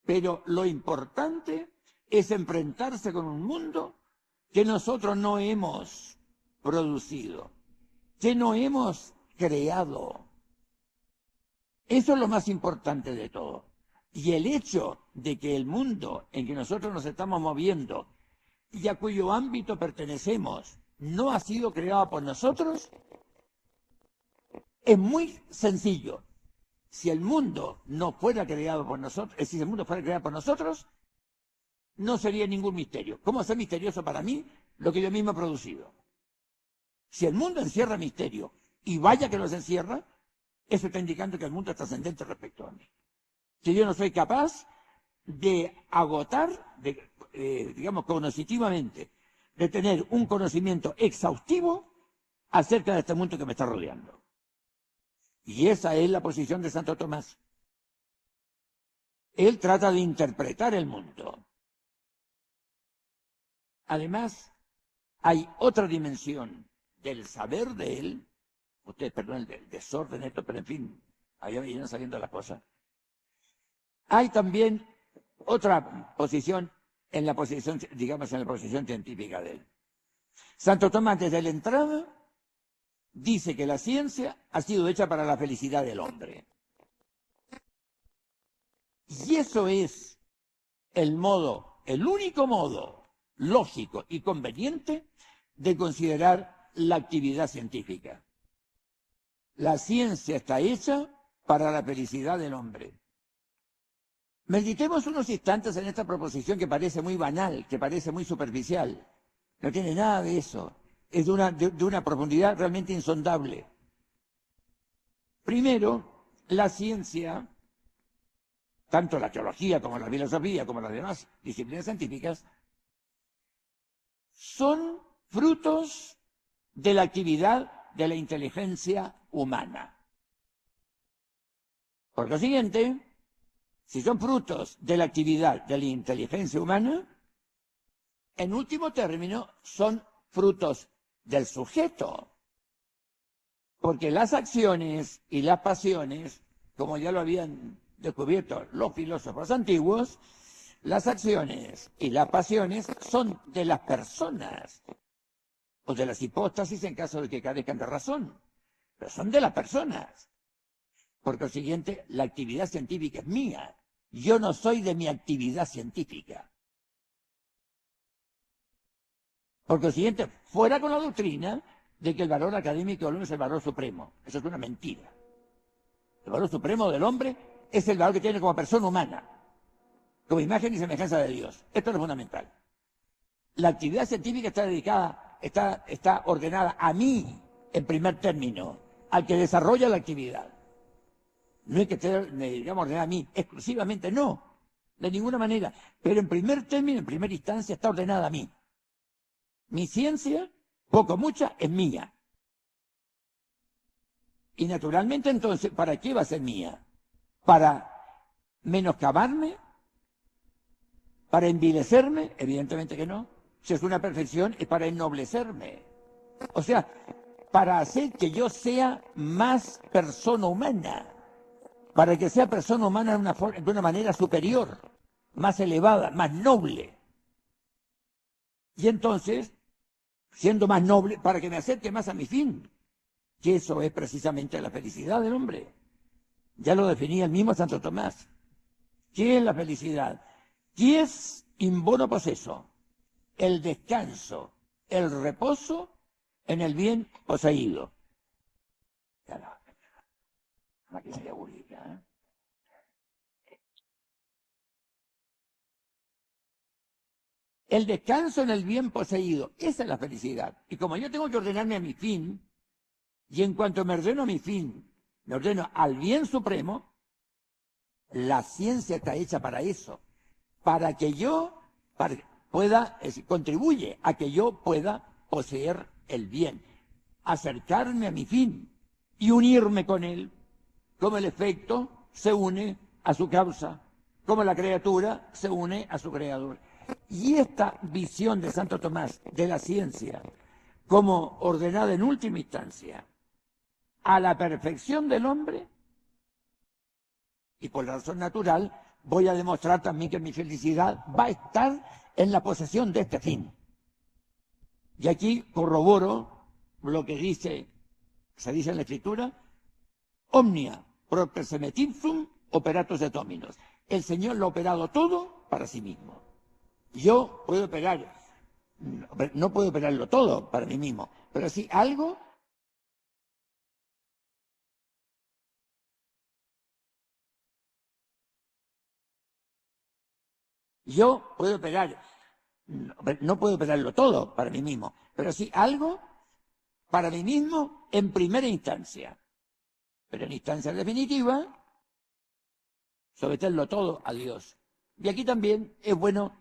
Pero lo importante es enfrentarse con un mundo que nosotros no hemos producido, que no hemos creado. Eso es lo más importante de todo. Y el hecho de que el mundo en que nosotros nos estamos moviendo y a cuyo ámbito pertenecemos no ha sido creado por nosotros, es muy sencillo. Si el mundo no fuera creado por nosotros, si el mundo fuera creado por nosotros, no sería ningún misterio. ¿Cómo hacer misterioso para mí lo que yo mismo he producido? Si el mundo encierra misterio, y vaya que los encierra, eso está indicando que el mundo es trascendente respecto a mí. Si yo no soy capaz de agotar, digamos, cognitivamente, de tener un conocimiento exhaustivo acerca de este mundo que me está rodeando. Y esa es la posición de Santo Tomás. Él trata de interpretar el mundo. Además, hay otra dimensión del saber de él. Ustedes perdonen el desorden esto, pero en fin, ahí vienen saliendo las cosas. Hay también otra posición en la posición, digamos, en la posición científica de él. Santo Tomás, desde la entrada, dice que la ciencia ha sido hecha para la felicidad del hombre. Y eso es el único modo lógico y conveniente de considerar la actividad científica. La ciencia está hecha para la felicidad del hombre. Meditemos unos instantes en esta proposición que parece muy banal, que parece muy superficial. No tiene nada de eso. Es de una profundidad realmente insondable. Primero, la ciencia, tanto la teología como la filosofía, como las demás disciplinas científicas, son frutos de la actividad de la inteligencia humana. Por consiguiente, si son frutos de la actividad de la inteligencia humana, en último término, son frutos del sujeto. Porque las acciones y las pasiones, como ya lo habían descubierto los filósofos antiguos, las acciones y las pasiones son de las personas, o de las hipóstasis en caso de que carezcan de razón, pero son de las personas. Por consiguiente, la actividad científica es mía. Yo no soy de mi actividad científica. Por consiguiente, fuera con la doctrina de que el valor académico del hombre es el valor supremo. Eso es una mentira. El valor supremo del hombre es el valor que tiene como persona humana, como imagen y semejanza de Dios. Esto es lo fundamental. La actividad científica está dedicada, está ordenada a mí, en primer término, al que desarrolla la actividad. No es que esté, digamos, ordenada a mí, exclusivamente no, de ninguna manera. Pero en primer término, en primera instancia, está ordenada a mí. Mi ciencia, poco o mucha, es mía. Y naturalmente, entonces, ¿para qué va a ser mía? ¿Para menoscabarme? ¿Para envilecerme? Evidentemente que no. Si es una perfección, es para ennoblecerme. O sea, para hacer que yo sea más persona humana. Para que sea persona humana de una manera superior, más elevada, más noble. Y entonces, siendo más noble, para que me acerque más a mi fin, que eso es precisamente la felicidad del hombre. Ya lo definía el mismo Santo Tomás. ¿Qué es la felicidad? ¿Qué es in bono possesso? El descanso, el reposo en el bien poseído. Ya la máquina diabólica, ¿eh? El descanso en el bien poseído, esa es la felicidad. Y como yo tengo que ordenarme a mi fin, y en cuanto me ordeno a mi fin, me ordeno al bien supremo, la ciencia está hecha para eso, para que yo pueda, contribuye a que yo pueda poseer el bien, acercarme a mi fin y unirme con él, como el efecto se une a su causa, como la criatura se une a su creador. Y esta visión de Santo Tomás de la ciencia, como ordenada en última instancia a la perfección del hombre, y por la razón natural, voy a demostrar también que mi felicidad va a estar en la posesión de este fin. Y aquí corroboro lo que se dice en la Escritura: omnia pro persemetinflum operatus et hominos. El Señor lo ha operado todo para sí mismo. Yo puedo operar, no puedo operarlo todo para mí mismo, pero sí algo. Yo puedo operar, no puedo operarlo todo para mí mismo, pero sí algo para mí mismo en primera instancia. Pero en instancia definitiva, someterlo todo a Dios. Y aquí también es bueno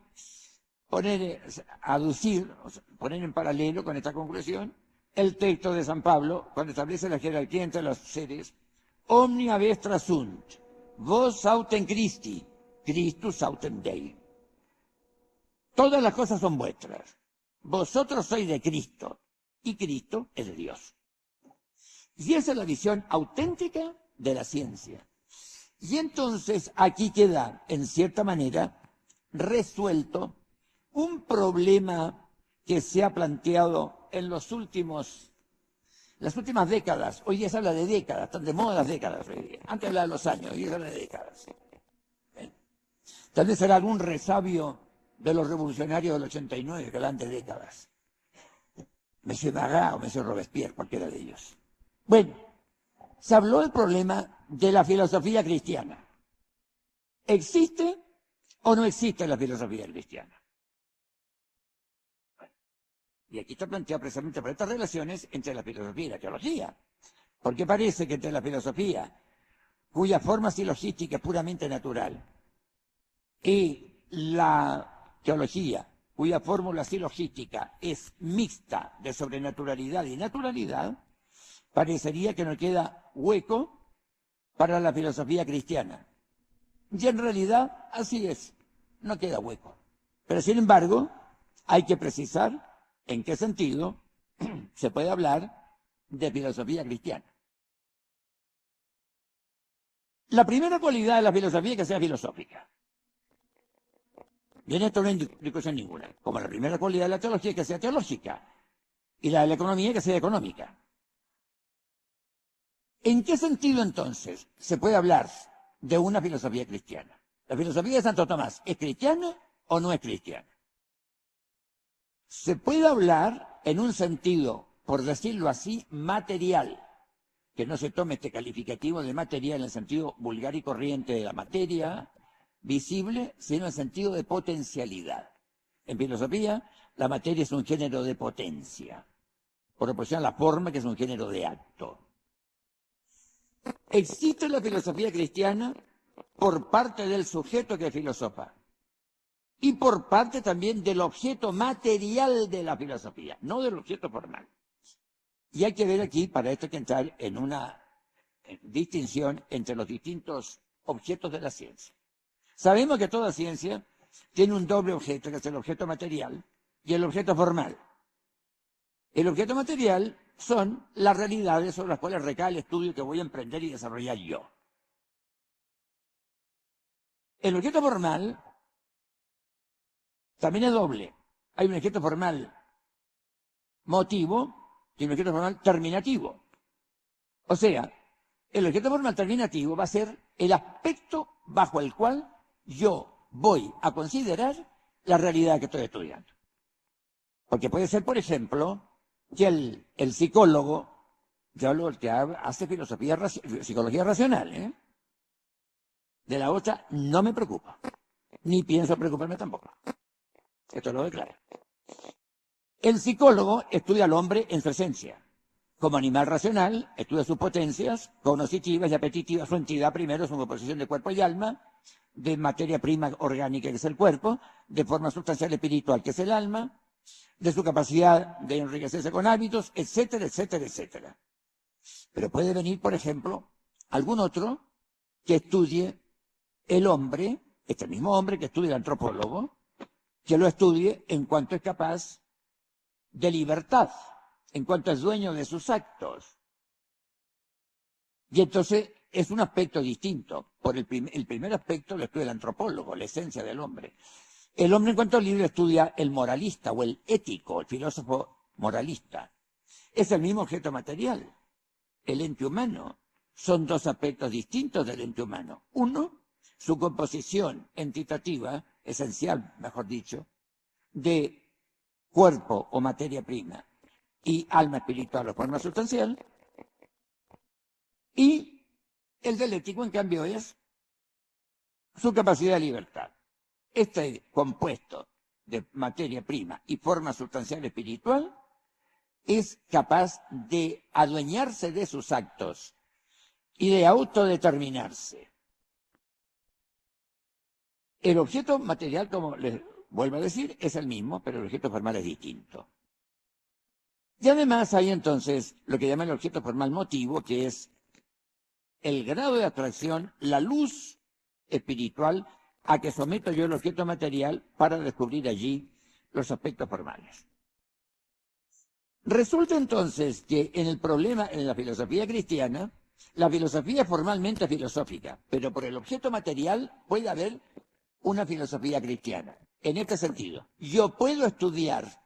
aducir, poner en paralelo con esta conclusión, el texto de San Pablo, cuando establece la jerarquía entre los seres: omnia vestra sunt, vos autem Christi, Christus autem Dei. Todas las cosas son vuestras. Vosotros sois de Cristo y Cristo es de Dios. Y esa es la visión auténtica de la ciencia. Y entonces aquí queda, en cierta manera, resuelto un problema que se ha planteado en las últimas décadas. Hoy día se habla de décadas, están de moda las décadas hoy día. Antes hablaba de los años, hoy día se habla de décadas. Tal vez será algún resabio de los revolucionarios del 89 que hablan de décadas. Monsieur Marat o Monsieur Robespierre, cualquiera de ellos. Bueno, se habló del problema de la filosofía cristiana. ¿Existe o no existe la filosofía cristiana? Y aquí está planteado precisamente por estas relaciones entre la filosofía y la teología. Porque parece que entre la filosofía, cuya forma silogística es puramente natural, y la teología, cuya fórmula silogística es mixta de sobrenaturalidad y naturalidad, parecería que no queda hueco para la filosofía cristiana. Y en realidad así es, no queda hueco. Pero sin embargo, hay que precisar en qué sentido se puede hablar de filosofía cristiana. La primera cualidad de la filosofía es que sea filosófica. Y en esto no hay discusión ninguna. Como la primera cualidad de la teología es que sea teológica. Y la de la economía es que sea económica. ¿En qué sentido entonces se puede hablar de una filosofía cristiana? ¿La filosofía de Santo Tomás es cristiana o no es cristiana? Se puede hablar en un sentido, por decirlo así, material, que no se tome este calificativo de material en el sentido vulgar y corriente de la materia visible, sino en el sentido de potencialidad. En filosofía, la materia es un género de potencia, por oposición a la forma, que es un género de acto. Existe la filosofía cristiana por parte del sujeto que filosofa y por parte también del objeto material de la filosofía, no del objeto formal. Y hay que ver aquí, para esto hay que entrar en una distinción entre los distintos objetos de la ciencia. Sabemos que toda ciencia tiene un doble objeto, que es el objeto material y el objeto formal. El objeto material son las realidades sobre las cuales recae el estudio que voy a emprender y desarrollar yo. El objeto formal también es doble. Hay un objeto formal motivo y un objeto formal terminativo. O sea, el objeto formal terminativo va a ser el aspecto bajo el cual yo voy a considerar la realidad que estoy estudiando. Porque puede ser, por ejemplo, que el psicólogo, yo hablo del que hace psicología racional, de la otra no me preocupa, ni pienso preocuparme tampoco. Esto lo declaro. El psicólogo estudia al hombre en su esencia. Como animal racional, estudia sus potencias cognitivas y apetitivas, su entidad primero, su composición de cuerpo y alma, de materia prima orgánica, que es el cuerpo, de forma sustancial espiritual, que es el alma, de su capacidad de enriquecerse con hábitos, etcétera, etcétera, etcétera. Pero puede venir, por ejemplo, algún otro que estudie el hombre, este mismo hombre que estudia el antropólogo, que lo estudie en cuanto es capaz de libertad, en cuanto es dueño de sus actos. Y entonces es un aspecto distinto. El primer aspecto lo estudia el antropólogo, la esencia del hombre. El hombre en cuanto libre estudia el moralista o el ético, el filósofo moralista. Es el mismo objeto material, el ente humano. Son dos aspectos distintos del ente humano. Uno, su composición entitativa, esencial, mejor dicho, de cuerpo o materia prima y alma espiritual o forma sustancial. Y el del ético, en cambio, es su capacidad de libertad. Este compuesto de materia prima y forma sustancial espiritual es capaz de adueñarse de sus actos y de autodeterminarse. El objeto material, como les vuelvo a decir, es el mismo, pero el objeto formal es distinto. Y además hay entonces lo que llaman el objeto formal motivo, que es el grado de abstracción, la luz espiritual a que someto yo el objeto material para descubrir allí los aspectos formales. Resulta entonces que en el problema, en la filosofía cristiana, la filosofía es formalmente filosófica, pero por el objeto material puede haber una filosofía cristiana. En este sentido, yo puedo estudiar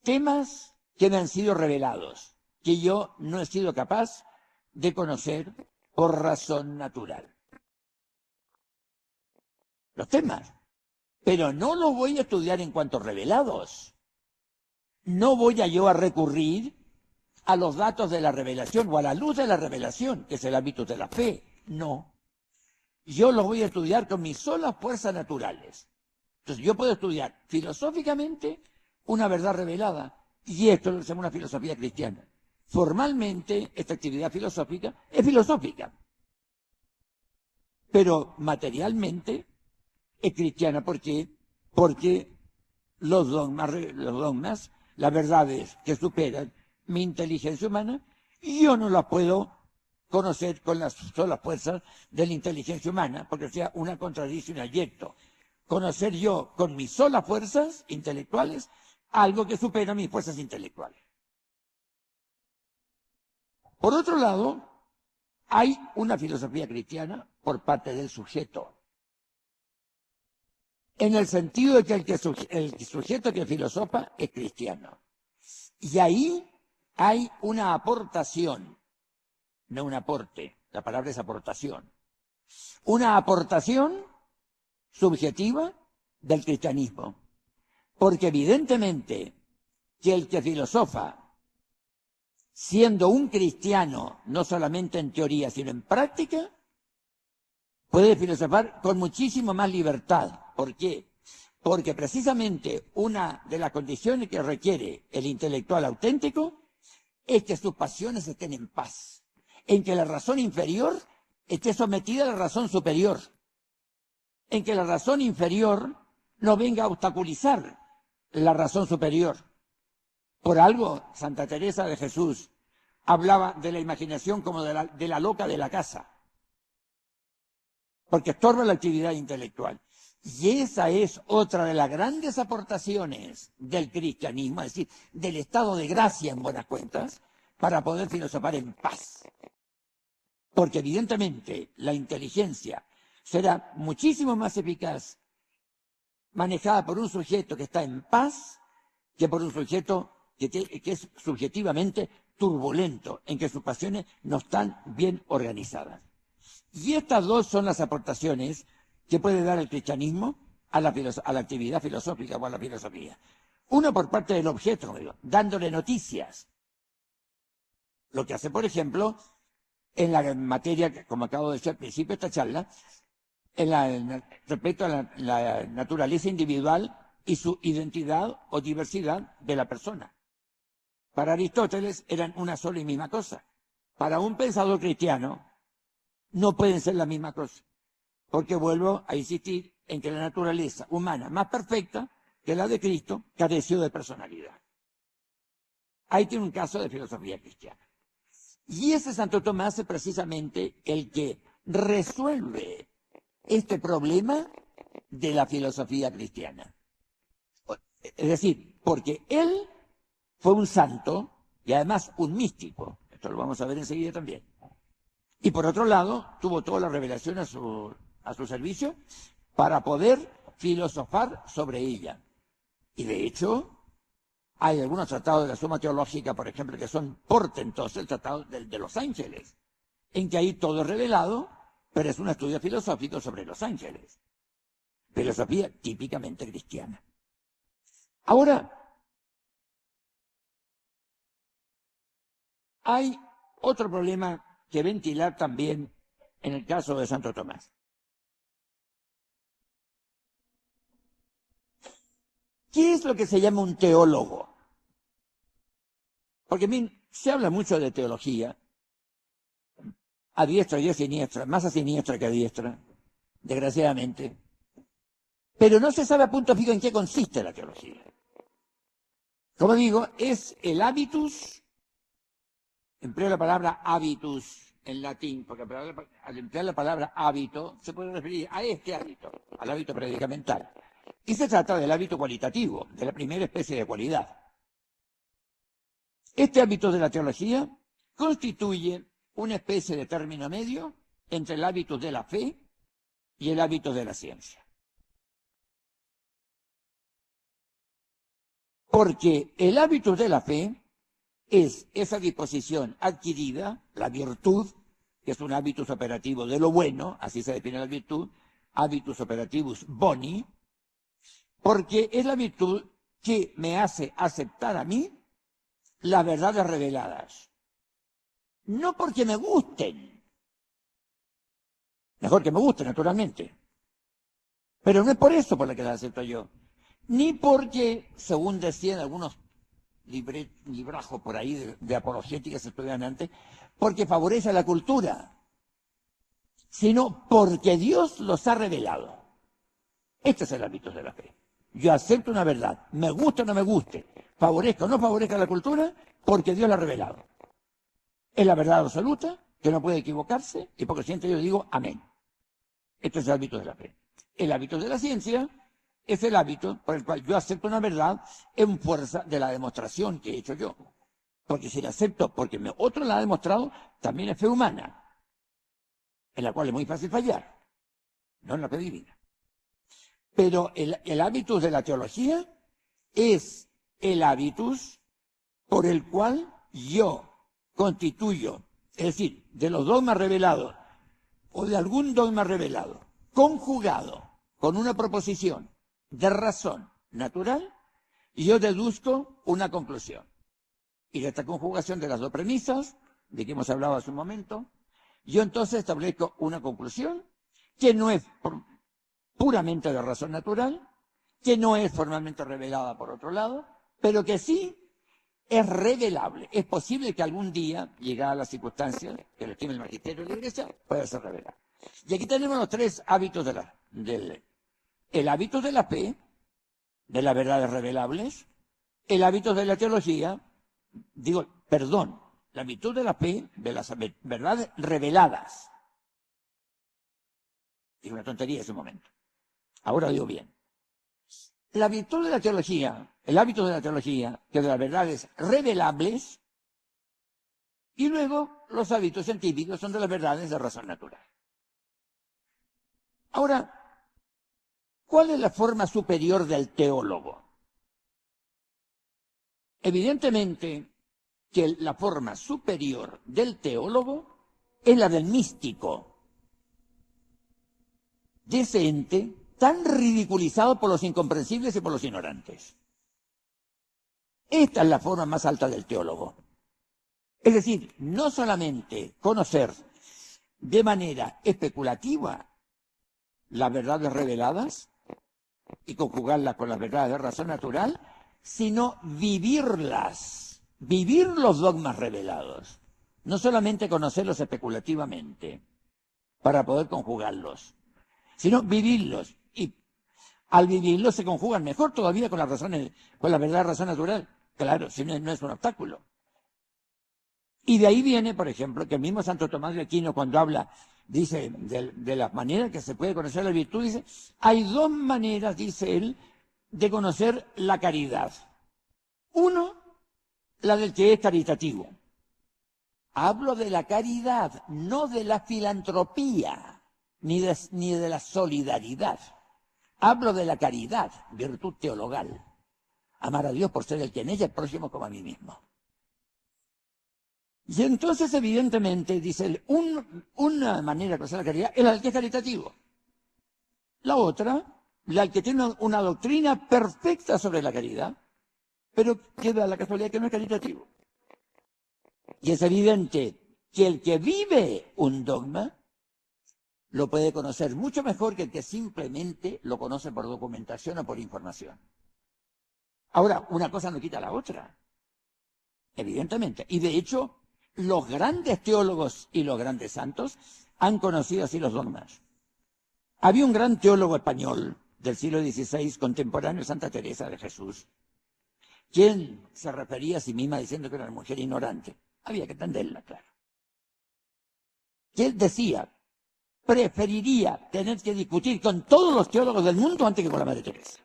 temas que me han sido revelados, que yo no he sido capaz de conocer por razón natural. Los temas. Pero no los voy a estudiar en cuanto revelados. No voy yo a recurrir a los datos de la revelación o a la luz de la revelación, que es el ámbito de la fe. No. Yo los voy a estudiar con mis solas fuerzas naturales. Entonces yo puedo estudiar filosóficamente una verdad revelada, y esto lo hacemos una filosofía cristiana. Formalmente, esta actividad filosófica es filosófica, pero materialmente es cristiana. ¿Por qué? Porque los dogmas, las verdades que superan mi inteligencia humana, yo no las puedo conocer con las solas fuerzas de la inteligencia humana, porque sea una contradicción adyecto. Conocer yo con mis solas fuerzas intelectuales algo que supera mis fuerzas intelectuales. Por otro lado, hay una filosofía cristiana por parte del sujeto, en el sentido de que el sujeto que filosofa es cristiano. Y ahí hay una aportación, no un aporte, la palabra es aportación, una aportación subjetiva del cristianismo. Porque evidentemente que el que filosofa, siendo un cristiano, no solamente en teoría, sino en práctica, puede filosofar con muchísimo más libertad. ¿Por qué? Porque precisamente una de las condiciones que requiere el intelectual auténtico es que sus pasiones estén en paz, en que la razón inferior esté sometida a la razón superior, en que la razón inferior no venga a obstaculizar la razón superior. Por algo, Santa Teresa de Jesús hablaba de la imaginación como de la loca de la casa, porque estorba la actividad intelectual. Y esa es otra de las grandes aportaciones del cristianismo, es decir, del estado de gracia en buenas cuentas, para poder filosofar en paz. Porque evidentemente la inteligencia será muchísimo más eficaz manejada por un sujeto que está en paz que por un sujeto que es subjetivamente turbulento, en que sus pasiones no están bien organizadas. Y estas dos son las aportaciones que puede dar el cristianismo a la actividad filosófica o a la filosofía. Una por parte del objeto, dándole noticias. Lo que hace, por ejemplo, en la materia, como acabo de decir al principio de esta charla, respecto a la naturaleza individual y su identidad o diversidad de la persona. Para Aristóteles eran una sola y misma cosa. Para un pensador cristiano no pueden ser la misma cosa, porque vuelvo a insistir en que la naturaleza humana más perfecta que la de Cristo careció de personalidad. Ahí tiene un caso de filosofía cristiana. Y ese Santo Tomás es precisamente el que resuelve este problema de la filosofía cristiana. Es decir, porque él fue un santo y además un místico. Esto lo vamos a ver enseguida también. Y por otro lado, tuvo toda la revelación a su servicio para poder filosofar sobre ella. Y de hecho, hay algunos tratados de la Suma Teológica, por ejemplo, que son portentosos, el tratado de los ángeles, en que ahí todo es revelado, pero es un estudio filosófico sobre los ángeles. Filosofía típicamente cristiana. Ahora, hay otro problema que ventilar también en el caso de Santo Tomás. ¿Qué es lo que se llama un teólogo? Porque se habla mucho de teología, a diestra y a siniestra, más a siniestra que a diestra, desgraciadamente. Pero no se sabe a punto fijo en qué consiste la teología. Como digo, es el habitus, empleo la palabra habitus en latín, porque al emplear la palabra hábito se puede referir a este hábito, al hábito predicamental. Y se trata del hábito cualitativo, de la primera especie de cualidad. Este hábito de la teología constituye una especie de término medio entre el hábito de la fe y el hábito de la ciencia. Porque el hábito de la fe es esa disposición adquirida, la virtud, que es un hábitus operativo de lo bueno, así se define la virtud, habitus operativus boni, porque es la virtud que me hace aceptar a mí las verdades reveladas. No porque me gusten, mejor que me gusten, naturalmente, pero no es por eso por la que las acepto yo, ni porque, según decían algunos librajos por ahí de apologética se estudian antes, porque favorece la cultura, sino porque Dios los ha revelado. Este es el hábito de la fe. Yo acepto una verdad, me guste o no me guste, favorezca o no favorezca la cultura, porque Dios la ha revelado. Es la verdad absoluta, que no puede equivocarse, y porque siempre yo digo amén. Este es el hábito de la fe. El hábito de la ciencia es el hábito por el cual yo acepto una verdad en fuerza de la demostración que he hecho yo. Porque si la acepto porque otro la ha demostrado, también es fe humana, en la cual es muy fácil fallar, no en la fe divina. Pero el hábitus de la teología es el hábitus por el cual yo constituyo, es decir, de los dogmas revelados o de algún dogma revelado, conjugado con una proposición de razón natural, y yo deduzco una conclusión. Y de esta conjugación de las dos premisas, de que hemos hablado hace un momento, yo entonces establezco una conclusión que no es puramente de razón natural, que no es formalmente revelada por otro lado, pero que sí es revelable. Es posible que algún día, llegada la circunstancia que lo estime el magisterio de la Iglesia, pueda ser revelada. Y aquí tenemos los tres hábitos el hábito de la fe, de las verdades revelables, el hábito de la teología, la virtud de la fe, de las verdades reveladas. Es una tontería ese momento. Ahora digo bien. La virtud de la teología, el hábito de la teología, que de las verdades revelables, y luego los hábitos científicos son de las verdades de razón natural. Ahora, ¿cuál es la forma superior del teólogo? Evidentemente que la forma superior del teólogo es la del místico, de ese ente tan ridiculizado por los incomprensibles y por los ignorantes. Esta es la forma más alta del teólogo. Es decir, no solamente conocer de manera especulativa las verdades reveladas y conjugarlas con las verdades de razón natural, sino vivirlas, vivir los dogmas revelados. No solamente conocerlos especulativamente para poder conjugarlos, sino vivirlos. Y al vivirlos se conjugan mejor todavía con las razones, con la verdad de razón natural. Claro, si no, no es un obstáculo. Y de ahí viene, por ejemplo, que el mismo Santo Tomás de Aquino, cuando habla, dice, de las maneras que se puede conocer la virtud, dice, hay dos maneras, dice él, de conocer la caridad. Uno, la del que es caritativo. Hablo de la caridad, no de la filantropía, ni de la solidaridad. Hablo de la caridad, virtud teologal. Amar a Dios por ser el que en ella es próximo como a mí mismo. Y entonces, evidentemente, dice él, una manera de conocer la caridad es la del que es caritativo. La otra, la del que tiene una doctrina perfecta sobre la caridad, pero queda la casualidad que no es caritativo. Y es evidente que el que vive un dogma lo puede conocer mucho mejor que el que simplemente lo conoce por documentación o por información. Ahora, una cosa no quita la otra, evidentemente. Y de hecho, los grandes teólogos y los grandes santos han conocido así los dogmas. Había un gran teólogo español del siglo XVI, contemporáneo de Santa Teresa de Jesús, quien se refería a sí misma diciendo que era una mujer ignorante. Había que entenderla, claro. Que él decía, preferiría tener que discutir con todos los teólogos del mundo antes que con la Madre Teresa.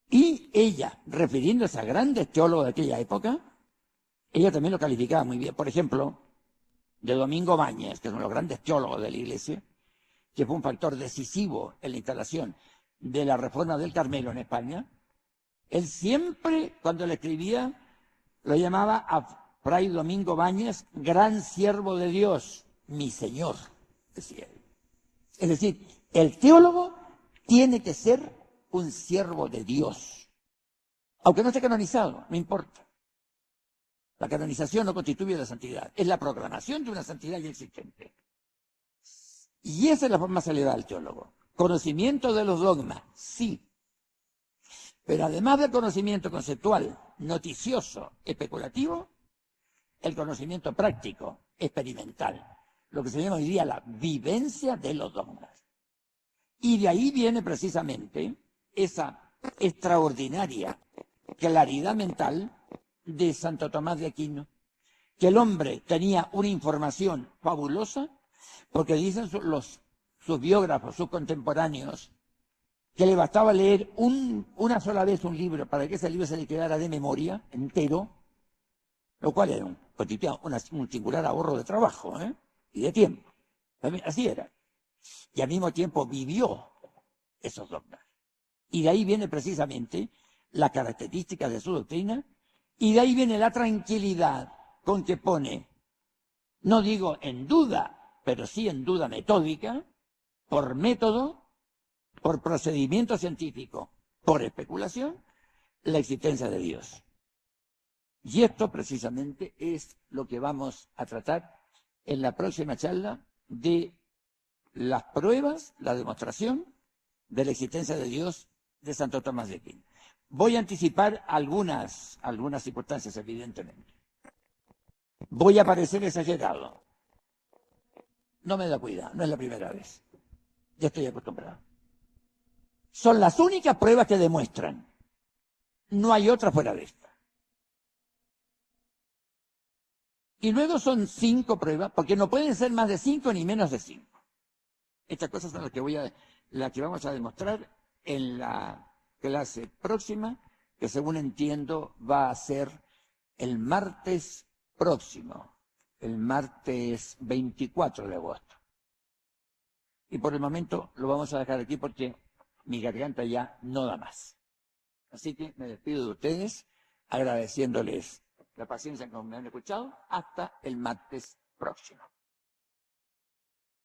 Y ella, refiriéndose a grandes teólogos de aquella época, ella también lo calificaba muy bien. Por ejemplo, de Domingo Báñez, que es uno de los grandes teólogos de la Iglesia, que fue un factor decisivo en la instalación de la reforma del Carmelo en España. Él siempre, cuando le escribía, lo llamaba a Fray Domingo Báñez, gran siervo de Dios, mi Señor, decía él. Es decir, el teólogo tiene que ser un siervo de Dios, aunque no esté canonizado, no importa. La canonización no constituye la santidad, es la proclamación de una santidad ya existente. Y esa es la forma más elevada del teólogo. Conocimiento de los dogmas, sí. Pero además del conocimiento conceptual, noticioso, especulativo, el conocimiento práctico, experimental, lo que se llama hoy día la vivencia de los dogmas. Y de ahí viene precisamente esa extraordinaria claridad mental de Santo Tomás de Aquino, que el hombre tenía una información fabulosa, porque dicen sus biógrafos, sus contemporáneos, que le bastaba leer una sola vez un libro para que ese libro se le quedara de memoria entero, lo cual era un singular ahorro de trabajo y de tiempo. Así era. Y al mismo tiempo vivió esos dogmas. Y de ahí viene precisamente la característica de su doctrina, y de ahí viene la tranquilidad con que pone, no digo en duda, pero sí en duda metódica, por método, por procedimiento científico por especulación, la existencia de Dios. Y esto precisamente es lo que vamos a tratar en la próxima charla de las pruebas, la demostración de la existencia de Dios de Santo Tomás de Aquino. Voy a anticipar algunas circunstancias, evidentemente. Voy a parecer exagerado. No me da cuidado, no es la primera vez. Ya estoy acostumbrado. Son las únicas pruebas que demuestran. No hay otra fuera de esta. Y luego son 5 pruebas, porque no pueden ser más de 5 ni menos de 5. Estas cosas son las que vamos a demostrar en la clase próxima, que según entiendo va a ser el martes próximo, el martes 24 de agosto. Y por el momento lo vamos a dejar aquí porque mi garganta ya no da más. Así que me despido de ustedes agradeciéndoles la paciencia con que me han escuchado hasta el martes próximo.